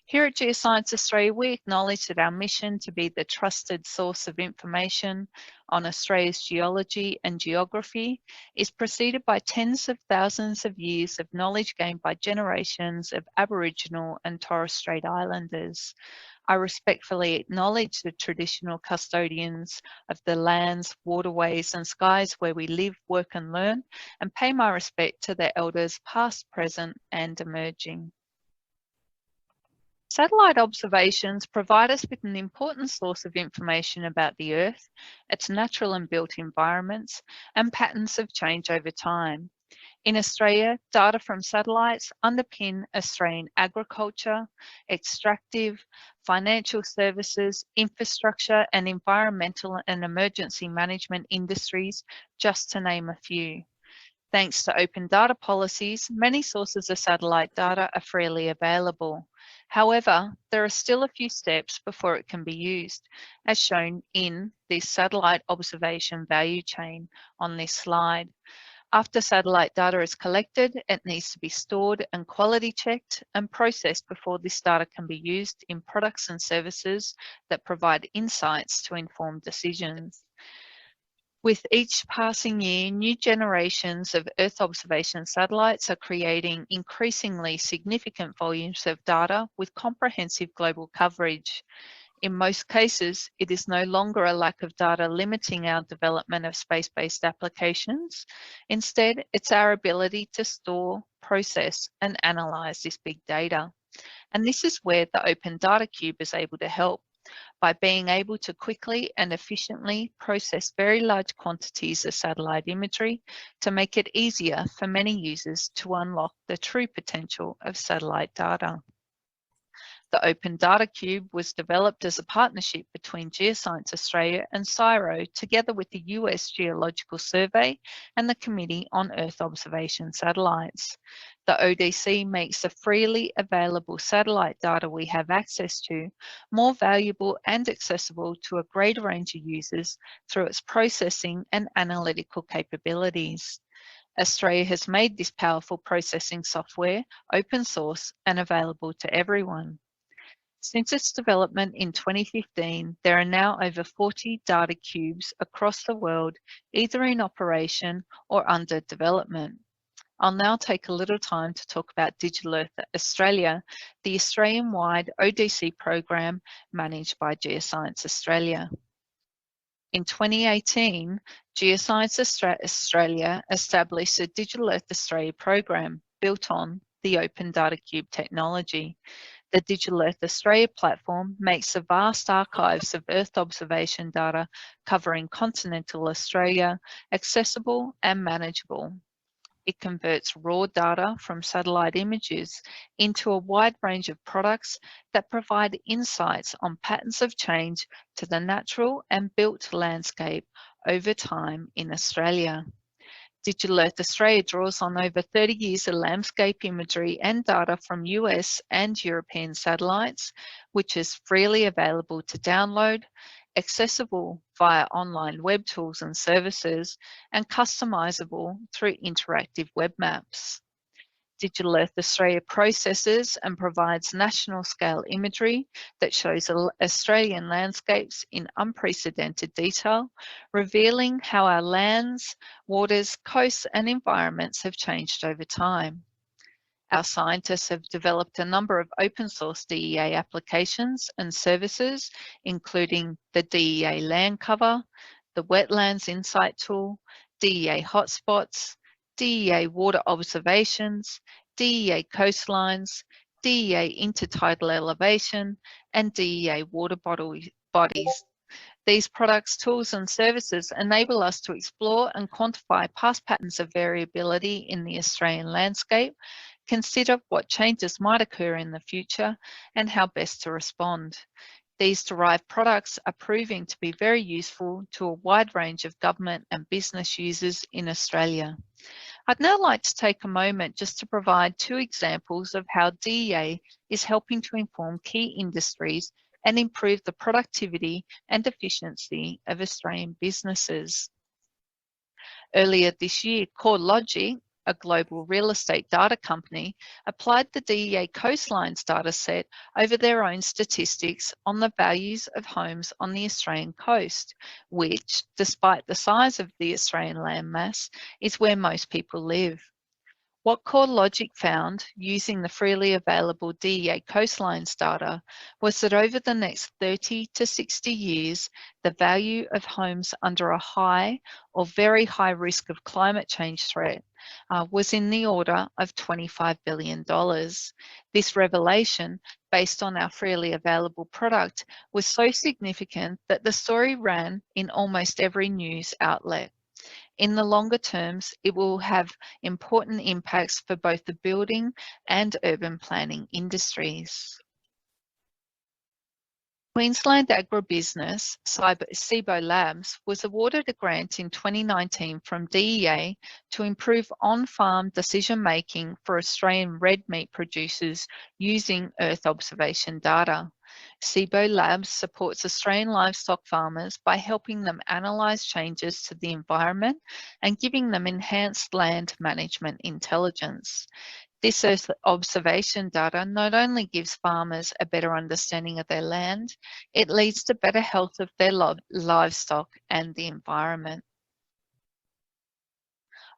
Here at Geoscience Australia, we acknowledge that our mission to be the trusted source of information on Australia's geology and geography is preceded by tens of thousands of years of knowledge gained by generations of Aboriginal and Torres Strait Islanders. I respectfully acknowledge the traditional custodians of the lands, waterways and skies where we live, work and learn, and pay my respect to their elders past, present and emerging. Satellite observations provide us with an important source of information about the Earth, its natural and built environments, and patterns of change over time. In Australia, data from satellites underpin Australian agriculture, extractive, financial services, infrastructure, and environmental and emergency management industries, just to name a few. Thanks to open data policies, many sources of satellite data are freely available. However, there are still a few steps before it can be used, as shown in this satellite observation value chain on this slide. After satellite data is collected, it needs to be stored and quality checked and processed before this data can be used in products and services that provide insights to inform decisions. With each passing year, new generations of Earth observation satellites are creating increasingly significant volumes of data with comprehensive global coverage. In most cases, it is no longer a lack of data limiting our development of space-based applications. Instead, it's our ability to store, process, and analyse this big data. And this is where the Open Data Cube is able to help, by being able to quickly and efficiently process very large quantities of satellite imagery to make it easier for many users to unlock the true potential of satellite data. The Open Data Cube was developed as a partnership between Geoscience Australia and CSIRO, together with the US Geological Survey and the Committee on Earth Observation Satellites. The ODC makes the freely available satellite data we have access to more valuable and accessible to a greater range of users through its processing and analytical capabilities. Australia has made this powerful processing software open source and available to everyone. Since its development in 2015, there are now over 40 data cubes across the world, either in operation or under development. I'll now take a little time to talk about Digital Earth Australia, the Australian-wide ODC program managed by Geoscience Australia. In 2018, Geoscience Australia established the Digital Earth Australia program built on the Open Data Cube technology. The Digital Earth Australia platform makes the vast archives of Earth observation data covering continental Australia accessible and manageable. It converts raw data from satellite images into a wide range of products that provide insights on patterns of change to the natural and built landscape over time in Australia. Digital Earth Australia draws on over 30 years of landscape imagery and data from US and European satellites, which is freely available to download, accessible via online web tools and services, and customizable through interactive web maps. Digital Earth Australia processes and provides national scale imagery that shows Australian landscapes in unprecedented detail, revealing how our lands, waters, coasts and environments have changed over time. Our scientists have developed a number of open source DEA applications and services, including the DEA Land Cover, the Wetlands Insight Tool, DEA Hotspots, DEA Water Observations, DEA Coastlines, DEA Intertidal Elevation, and DEA Water Bodies. These products, tools and services enable us to explore and quantify past patterns of variability in the Australian landscape, consider what changes might occur in the future, and how best to respond. These derived products are proving to be very useful to a wide range of government and business users in Australia. I'd now like to take a moment just to provide 2 examples of how DEA is helping to inform key industries and improve the productivity and efficiency of Australian businesses. Earlier this year, CoreLogic, a global real estate data company, applied the DEA Coastlines dataset over their own statistics on the values of homes on the Australian coast, which, despite the size of the Australian landmass, is where most people live. What CoreLogic found, using the freely available DEA Coastlines data, was that over the next 30 to 60 years, the value of homes under a high or very high risk of climate change threat was in the order of $25 billion. This revelation, based on our freely available product, was so significant that the story ran in almost every news outlet. In the longer terms, it will have important impacts for both the building and urban planning industries. Queensland agribusiness, SIBO Labs, was awarded a grant in 2019 from DEA to improve on-farm decision-making for Australian red meat producers using Earth observation data. SIBO Labs supports Australian livestock farmers by helping them analyse changes to the environment and giving them enhanced land management intelligence. This Earth observation data not only gives farmers a better understanding of their land, it leads to better health of their livestock and the environment.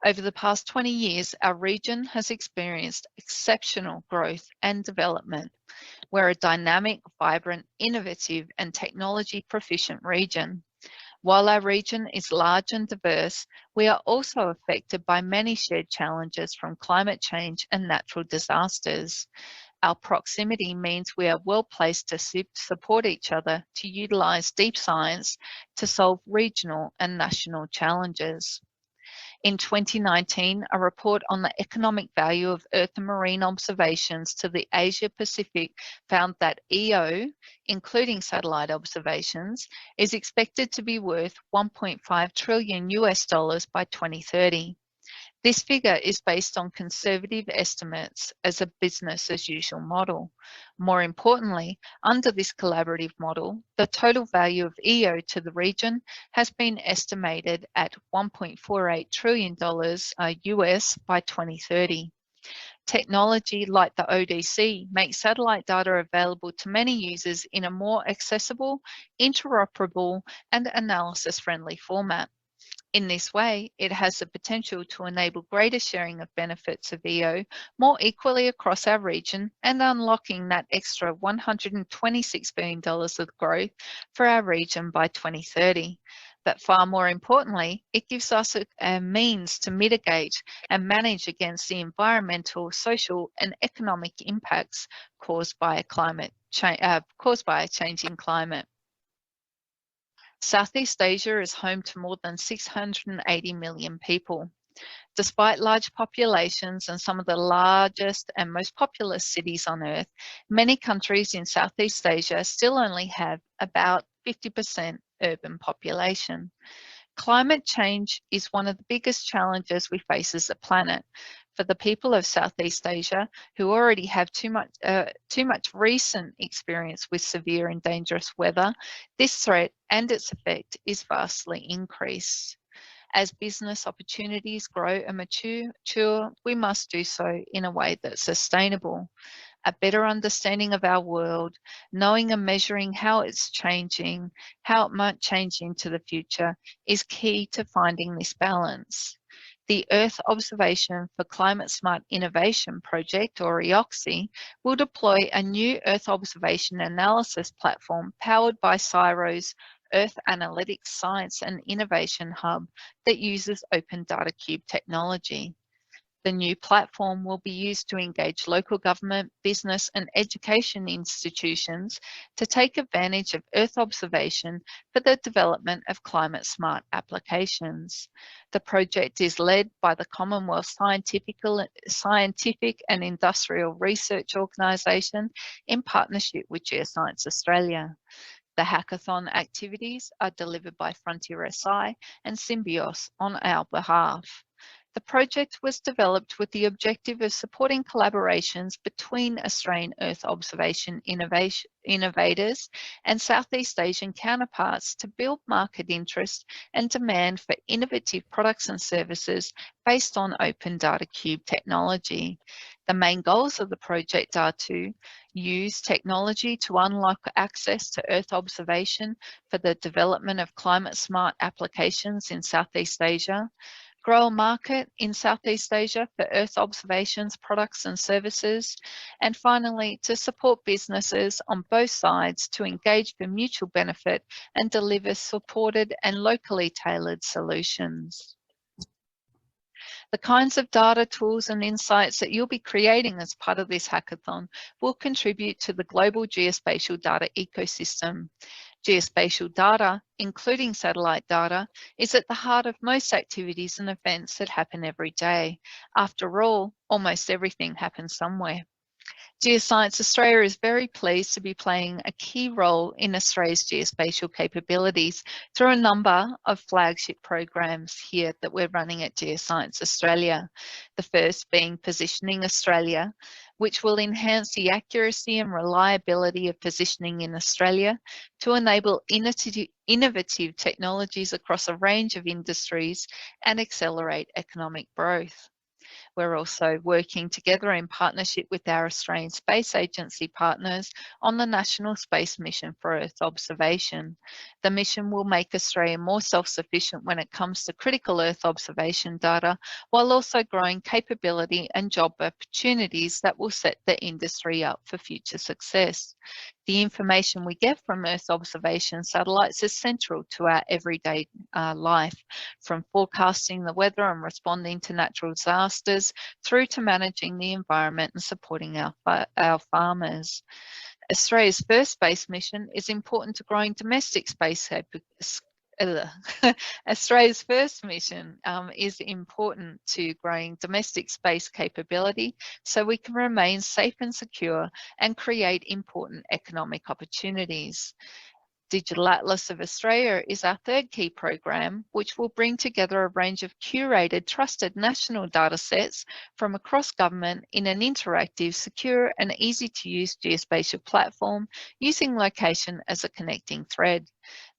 Over the past 20 years, our region has experienced exceptional growth and development. We're a dynamic, vibrant, innovative, and technology proficient region. While our region is large and diverse, we are also affected by many shared challenges from climate change and natural disasters. Our proximity means we are well placed to support each other to utilise deep science to solve regional and national challenges. In 2019, a report on the economic value of Earth and marine observations to the Asia Pacific found that EO, including satellite observations, is expected to be worth $1.5 trillion by 2030. This figure is based on conservative estimates as a business as usual model. More importantly, under this collaborative model, the total value of EO to the region has been estimated at $1.48 trillion US by 2030. Technology like the ODC makes satellite data available to many users in a more accessible, interoperable, and analysis-friendly format. In this way, it has the potential to enable greater sharing of benefits of EO more equally across our region and unlocking that extra $126 billion of growth for our region by 2030. But far more importantly, it gives us a means to mitigate and manage against the environmental, social, and economic impacts caused by a changing climate. Southeast Asia is home to more than 680 million people. Despite large populations and some of the largest and most populous cities on Earth, many countries in Southeast Asia still only have about 50% urban population. Climate change is one of the biggest challenges we face as a planet. For the people of Southeast Asia, who already have too much recent experience with severe and dangerous weather, this threat and its effect is vastly increased. As business opportunities grow and mature, we must do so in a way that's sustainable. A better understanding of our world, knowing and measuring how it's changing, how it might change into the future, is key to finding this balance. The Earth Observation for Climate Smart Innovation project, or EOCSI, will deploy a new Earth observation analysis platform powered by CSIRO's Earth Analytics Science and Innovation Hub that uses Open Data Cube technology. The new platform will be used to engage local government, business and education institutions to take advantage of Earth observation for the development of climate smart applications. The project is led by the Commonwealth Scientific and Industrial Research Organisation in partnership with Geoscience Australia. The hackathon activities are delivered by FrontierSI and Symbios on our behalf. The project was developed with the objective of supporting collaborations between Australian Earth observation innovators and Southeast Asian counterparts to build market interest and demand for innovative products and services based on Open Data Cube technology. The main goals of the project are to use technology to unlock access to Earth observation for the development of climate smart applications in Southeast Asia, grow a market in Southeast Asia for Earth observations, products and services, and finally, to support businesses on both sides to engage for mutual benefit and deliver supported and locally tailored solutions. The kinds of data, tools and insights that you'll be creating as part of this hackathon will contribute to the global geospatial data ecosystem. Geospatial data, including satellite data, is at the heart of most activities and events that happen every day. After all, almost everything happens somewhere. Geoscience Australia is very pleased to be playing a key role in Australia's geospatial capabilities through a number of flagship programs here that we're running at Geoscience Australia. The first being Positioning Australia, which will enhance the accuracy and reliability of positioning in Australia to enable innovative technologies across a range of industries and accelerate economic growth. We're also working together in partnership with our Australian Space Agency partners on the National Space Mission for Earth Observation. The mission will make Australia more self-sufficient when it comes to critical Earth observation data, while also growing capability and job opportunities that will set the industry up for future success. The information we get from Earth observation satellites is central to our everyday life, from forecasting the weather and responding to natural disasters through to managing the environment and supporting our farmers. Australia's first space mission is important to growing domestic space Australia's first mission is important to growing domestic space capability so we can remain safe and secure and create important economic opportunities. Digital Atlas of Australia is our third key program, which will bring together a range of curated, trusted national data sets from across government in an interactive, secure and easy to use geospatial platform using location as a connecting thread.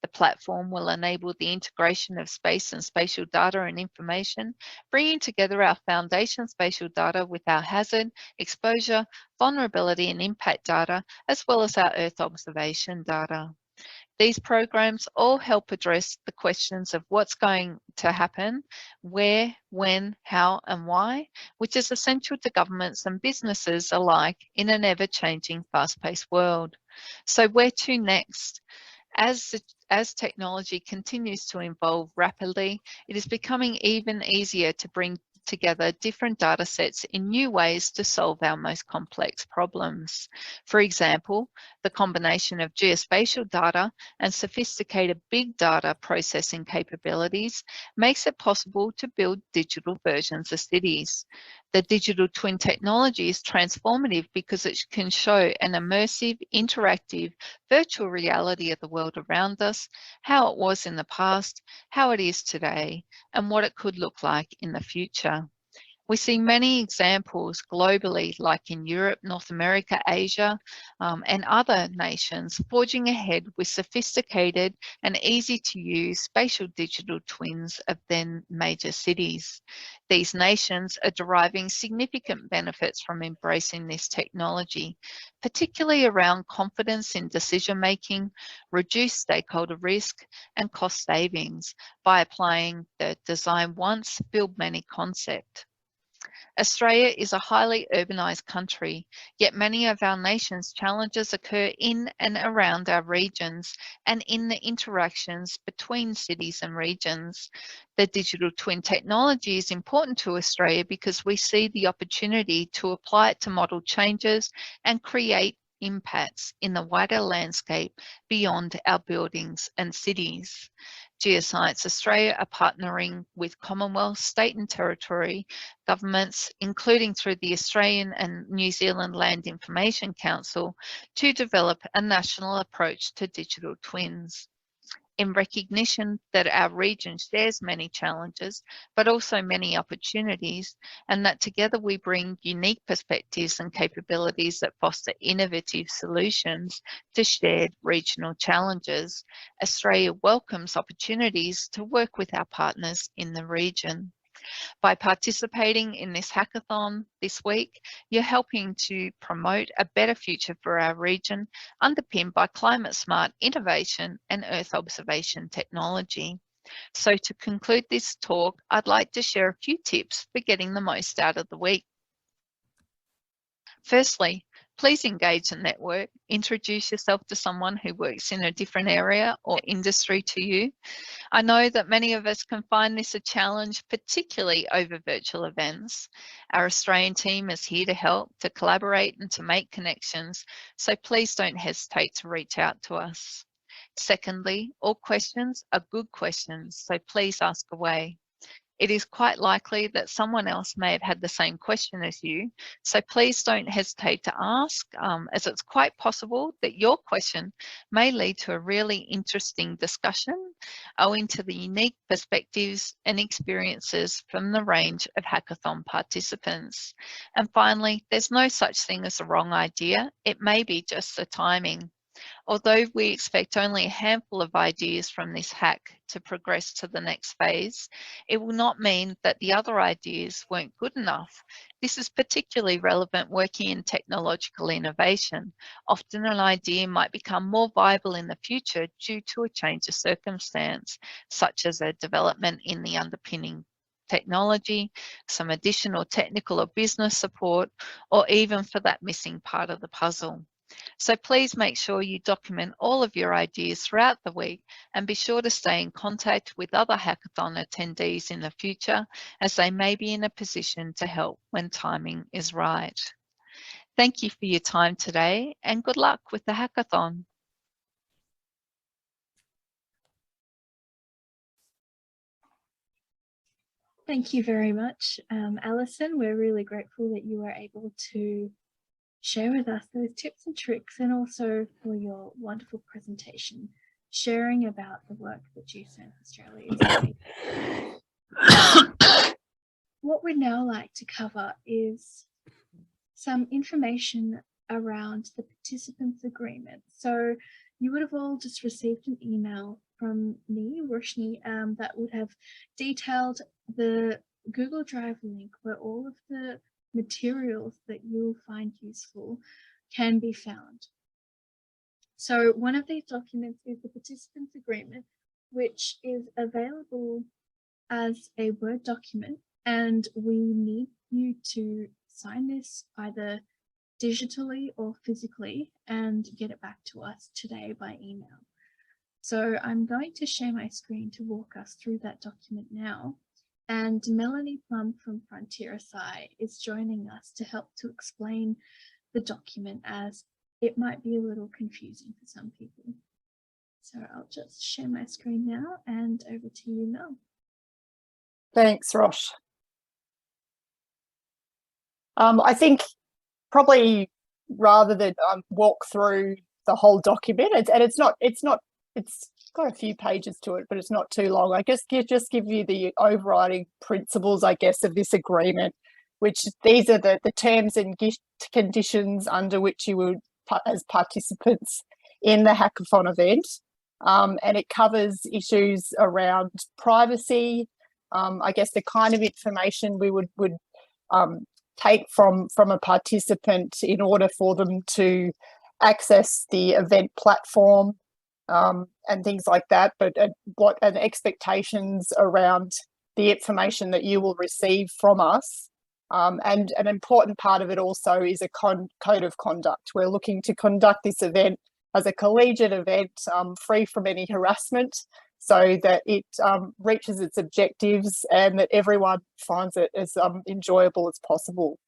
The platform will enable the integration of space and spatial data and information, bringing together our foundation spatial data with our hazard, exposure, vulnerability and impact data, as well as our Earth observation data. These programs all help address the questions of what's going to happen, where, when, how and why, which is essential to governments and businesses alike in an ever-changing, fast-paced world. So where to next? As technology continues to evolve rapidly, it is becoming even easier to bring together different data sets in new ways to solve our most complex problems. For example, the combination of geospatial data and sophisticated big data processing capabilities makes it possible to build digital versions of cities. The digital twin technology is transformative because it can show an immersive, interactive, virtual reality of the world around us, how it was in the past, how it is today, and what it could look like in the future. We see many examples globally, like in Europe, North America, Asia, and other nations, forging ahead with sophisticated and easy to use spatial digital twins of their major cities. These nations are deriving significant benefits from embracing this technology, particularly around confidence in decision making, reduced stakeholder risk, and cost savings by applying the design once, build many concept. Australia is a highly urbanised country, yet many of our nation's challenges occur in and around our regions and in the interactions between cities and regions. The digital twin technology is important to Australia because we see the opportunity to apply it to model changes and create impacts in the wider landscape beyond our buildings and cities. Geoscience Australia are partnering with Commonwealth, state and territory governments, including through the Australian and New Zealand Land Information Council, to develop a national approach to digital twins. In recognition that our region shares many challenges, but also many opportunities, and that together we bring unique perspectives and capabilities that foster innovative solutions to shared regional challenges, Australia welcomes opportunities to work with our partners in the region. By participating in this hackathon this week, you're helping to promote a better future for our region, underpinned by climate smart innovation and Earth observation technology. So to conclude this talk, I'd like to share a few tips for getting the most out of the week. Firstly, please engage and network. Introduce yourself to someone who works in a different area or industry to you. I know that many of us can find this a challenge, particularly over virtual events. Our Australian team is here to help, to collaborate and to make connections, so please don't hesitate to reach out to us. Secondly, all questions are good questions, so please ask away. It is quite likely that someone else may have had the same question as you, so please don't hesitate to ask, as it's quite possible that your question may lead to a really interesting discussion owing to the unique perspectives and experiences from the range of hackathon participants. And finally, there's no such thing as a wrong idea. It may be just the timing. Although we expect only a handful of ideas from this hack to progress to the next phase, it will not mean that the other ideas weren't good enough. This is particularly relevant working in technological innovation. Often an idea might become more viable in the future due to a change of circumstance, such as a development in the underpinning technology, some additional technical or business support, or even for that missing part of the puzzle. So please make sure you document all of your ideas throughout the week and be sure to stay in contact with other hackathon attendees in the future, as they may be in a position to help when timing is right. Thank you for your time today and good luck with the hackathon. Thank you very much, Alison. We're really grateful that you were able to share with us those tips and tricks, and also for your wonderful presentation, sharing about the work that Geoscience Australia is doing. What we'd now like to cover is some information around the participants' agreement. So you would have all just received an email from me, Roshni, that would have detailed the Google Drive link where all of the materials that you'll find useful can be found. So one of these documents is the participants agreement, which is available as a Word document, and we need you to sign this either digitally or physically and get it back to us today by email. So I'm going to share my screen to walk us through that document now. And Melanie Plum from FrontierSI is joining us to help to explain the document, as it might be a little confusing for some people. So I'll just share my screen now, and over to you, Mel. Thanks, Rosh. I think probably rather than walk through the whole document, it's got a few pages to it, but it's not too long. I guess just give you the overriding principles, I guess, of this agreement. which these are the terms and conditions under which you would, as participants in the hackathon event. And it covers issues around privacy, I guess the kind of information we would take from a participant in order for them to access the event platform, and things like that, but what are the expectations around the information that you will receive from us. And an important part of it also is a code of conduct. We're looking to conduct this event as a collegiate event, free from any harassment, so that it reaches its objectives and that everyone finds it as enjoyable as possible.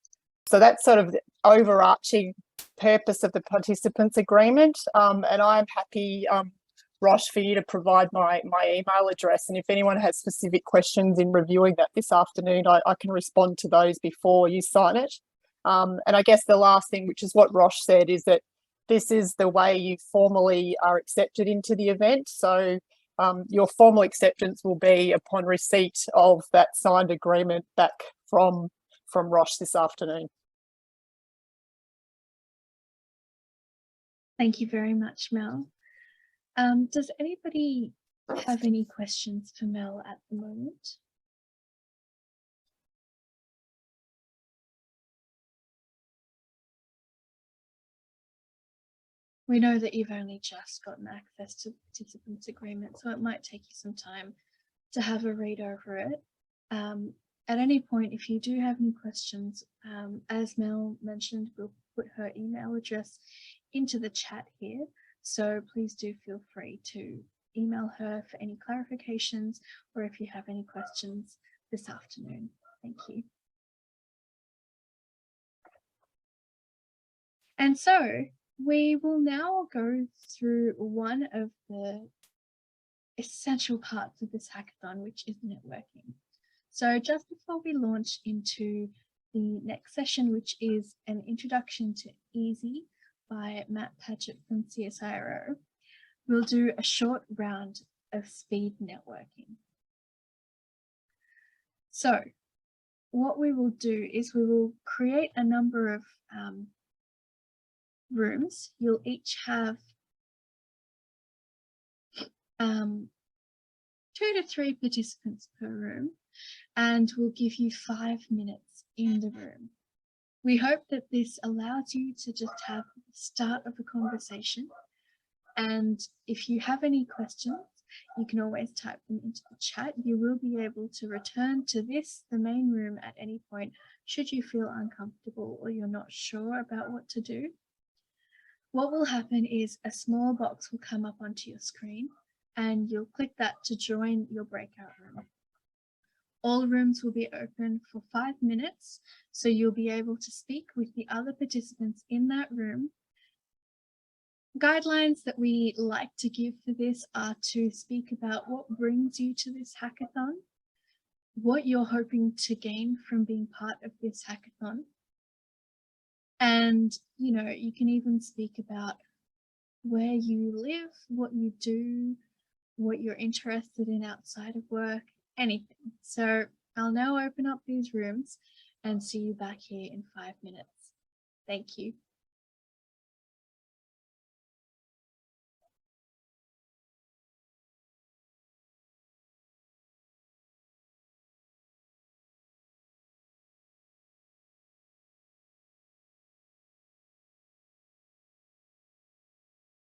So that's sort of the overarching purpose of the participants agreement. And I'm happy, Rosh, for you to provide my email address. And if anyone has specific questions in reviewing that this afternoon, I can respond to those before you sign it. And I guess the last thing, which is what Rosh said, is that this is the way you formally are accepted into the event. So your formal acceptance will be upon receipt of that signed agreement back from Rosh this afternoon. Thank you very much, Mel. Does anybody have any questions for Mel at the moment? We know that you've only just gotten access to the participants agreement, so it might take you some time to have a read over it. At any point, if you do have any questions, as Mel mentioned, we'll put her email address into the chat here. So please do feel free to email her for any clarifications or if you have any questions this afternoon. Thank you. And so we will now go through one of the essential parts of this hackathon, which is networking. So just before we launch into the next session, which is an introduction to EOCSI by Matt Patchett from CSIRO, we'll do a short round of speed networking. So what we will do is we will create a number of rooms. You'll each have 2 to 3 participants per room, and we'll give you 5 minutes in the room. We hope that this allows you to just have the start of a conversation, and if you have any questions, you can always type them into the chat. You will be able to return to this, the main room, at any point should you feel uncomfortable or you're not sure about what to do. What will happen is a small box will come up onto your screen and you'll click that to join your breakout room. All rooms will be open for 5 minutes, so you'll be able to speak with the other participants in that room. Guidelines that we like to give for this are to speak about what brings you to this hackathon, what you're hoping to gain from being part of this hackathon. And, you know, you can even speak about where you live, what you do, what you're interested in outside of work, anything. So I'll now open up these rooms and see you back here in 5 minutes. Thank you.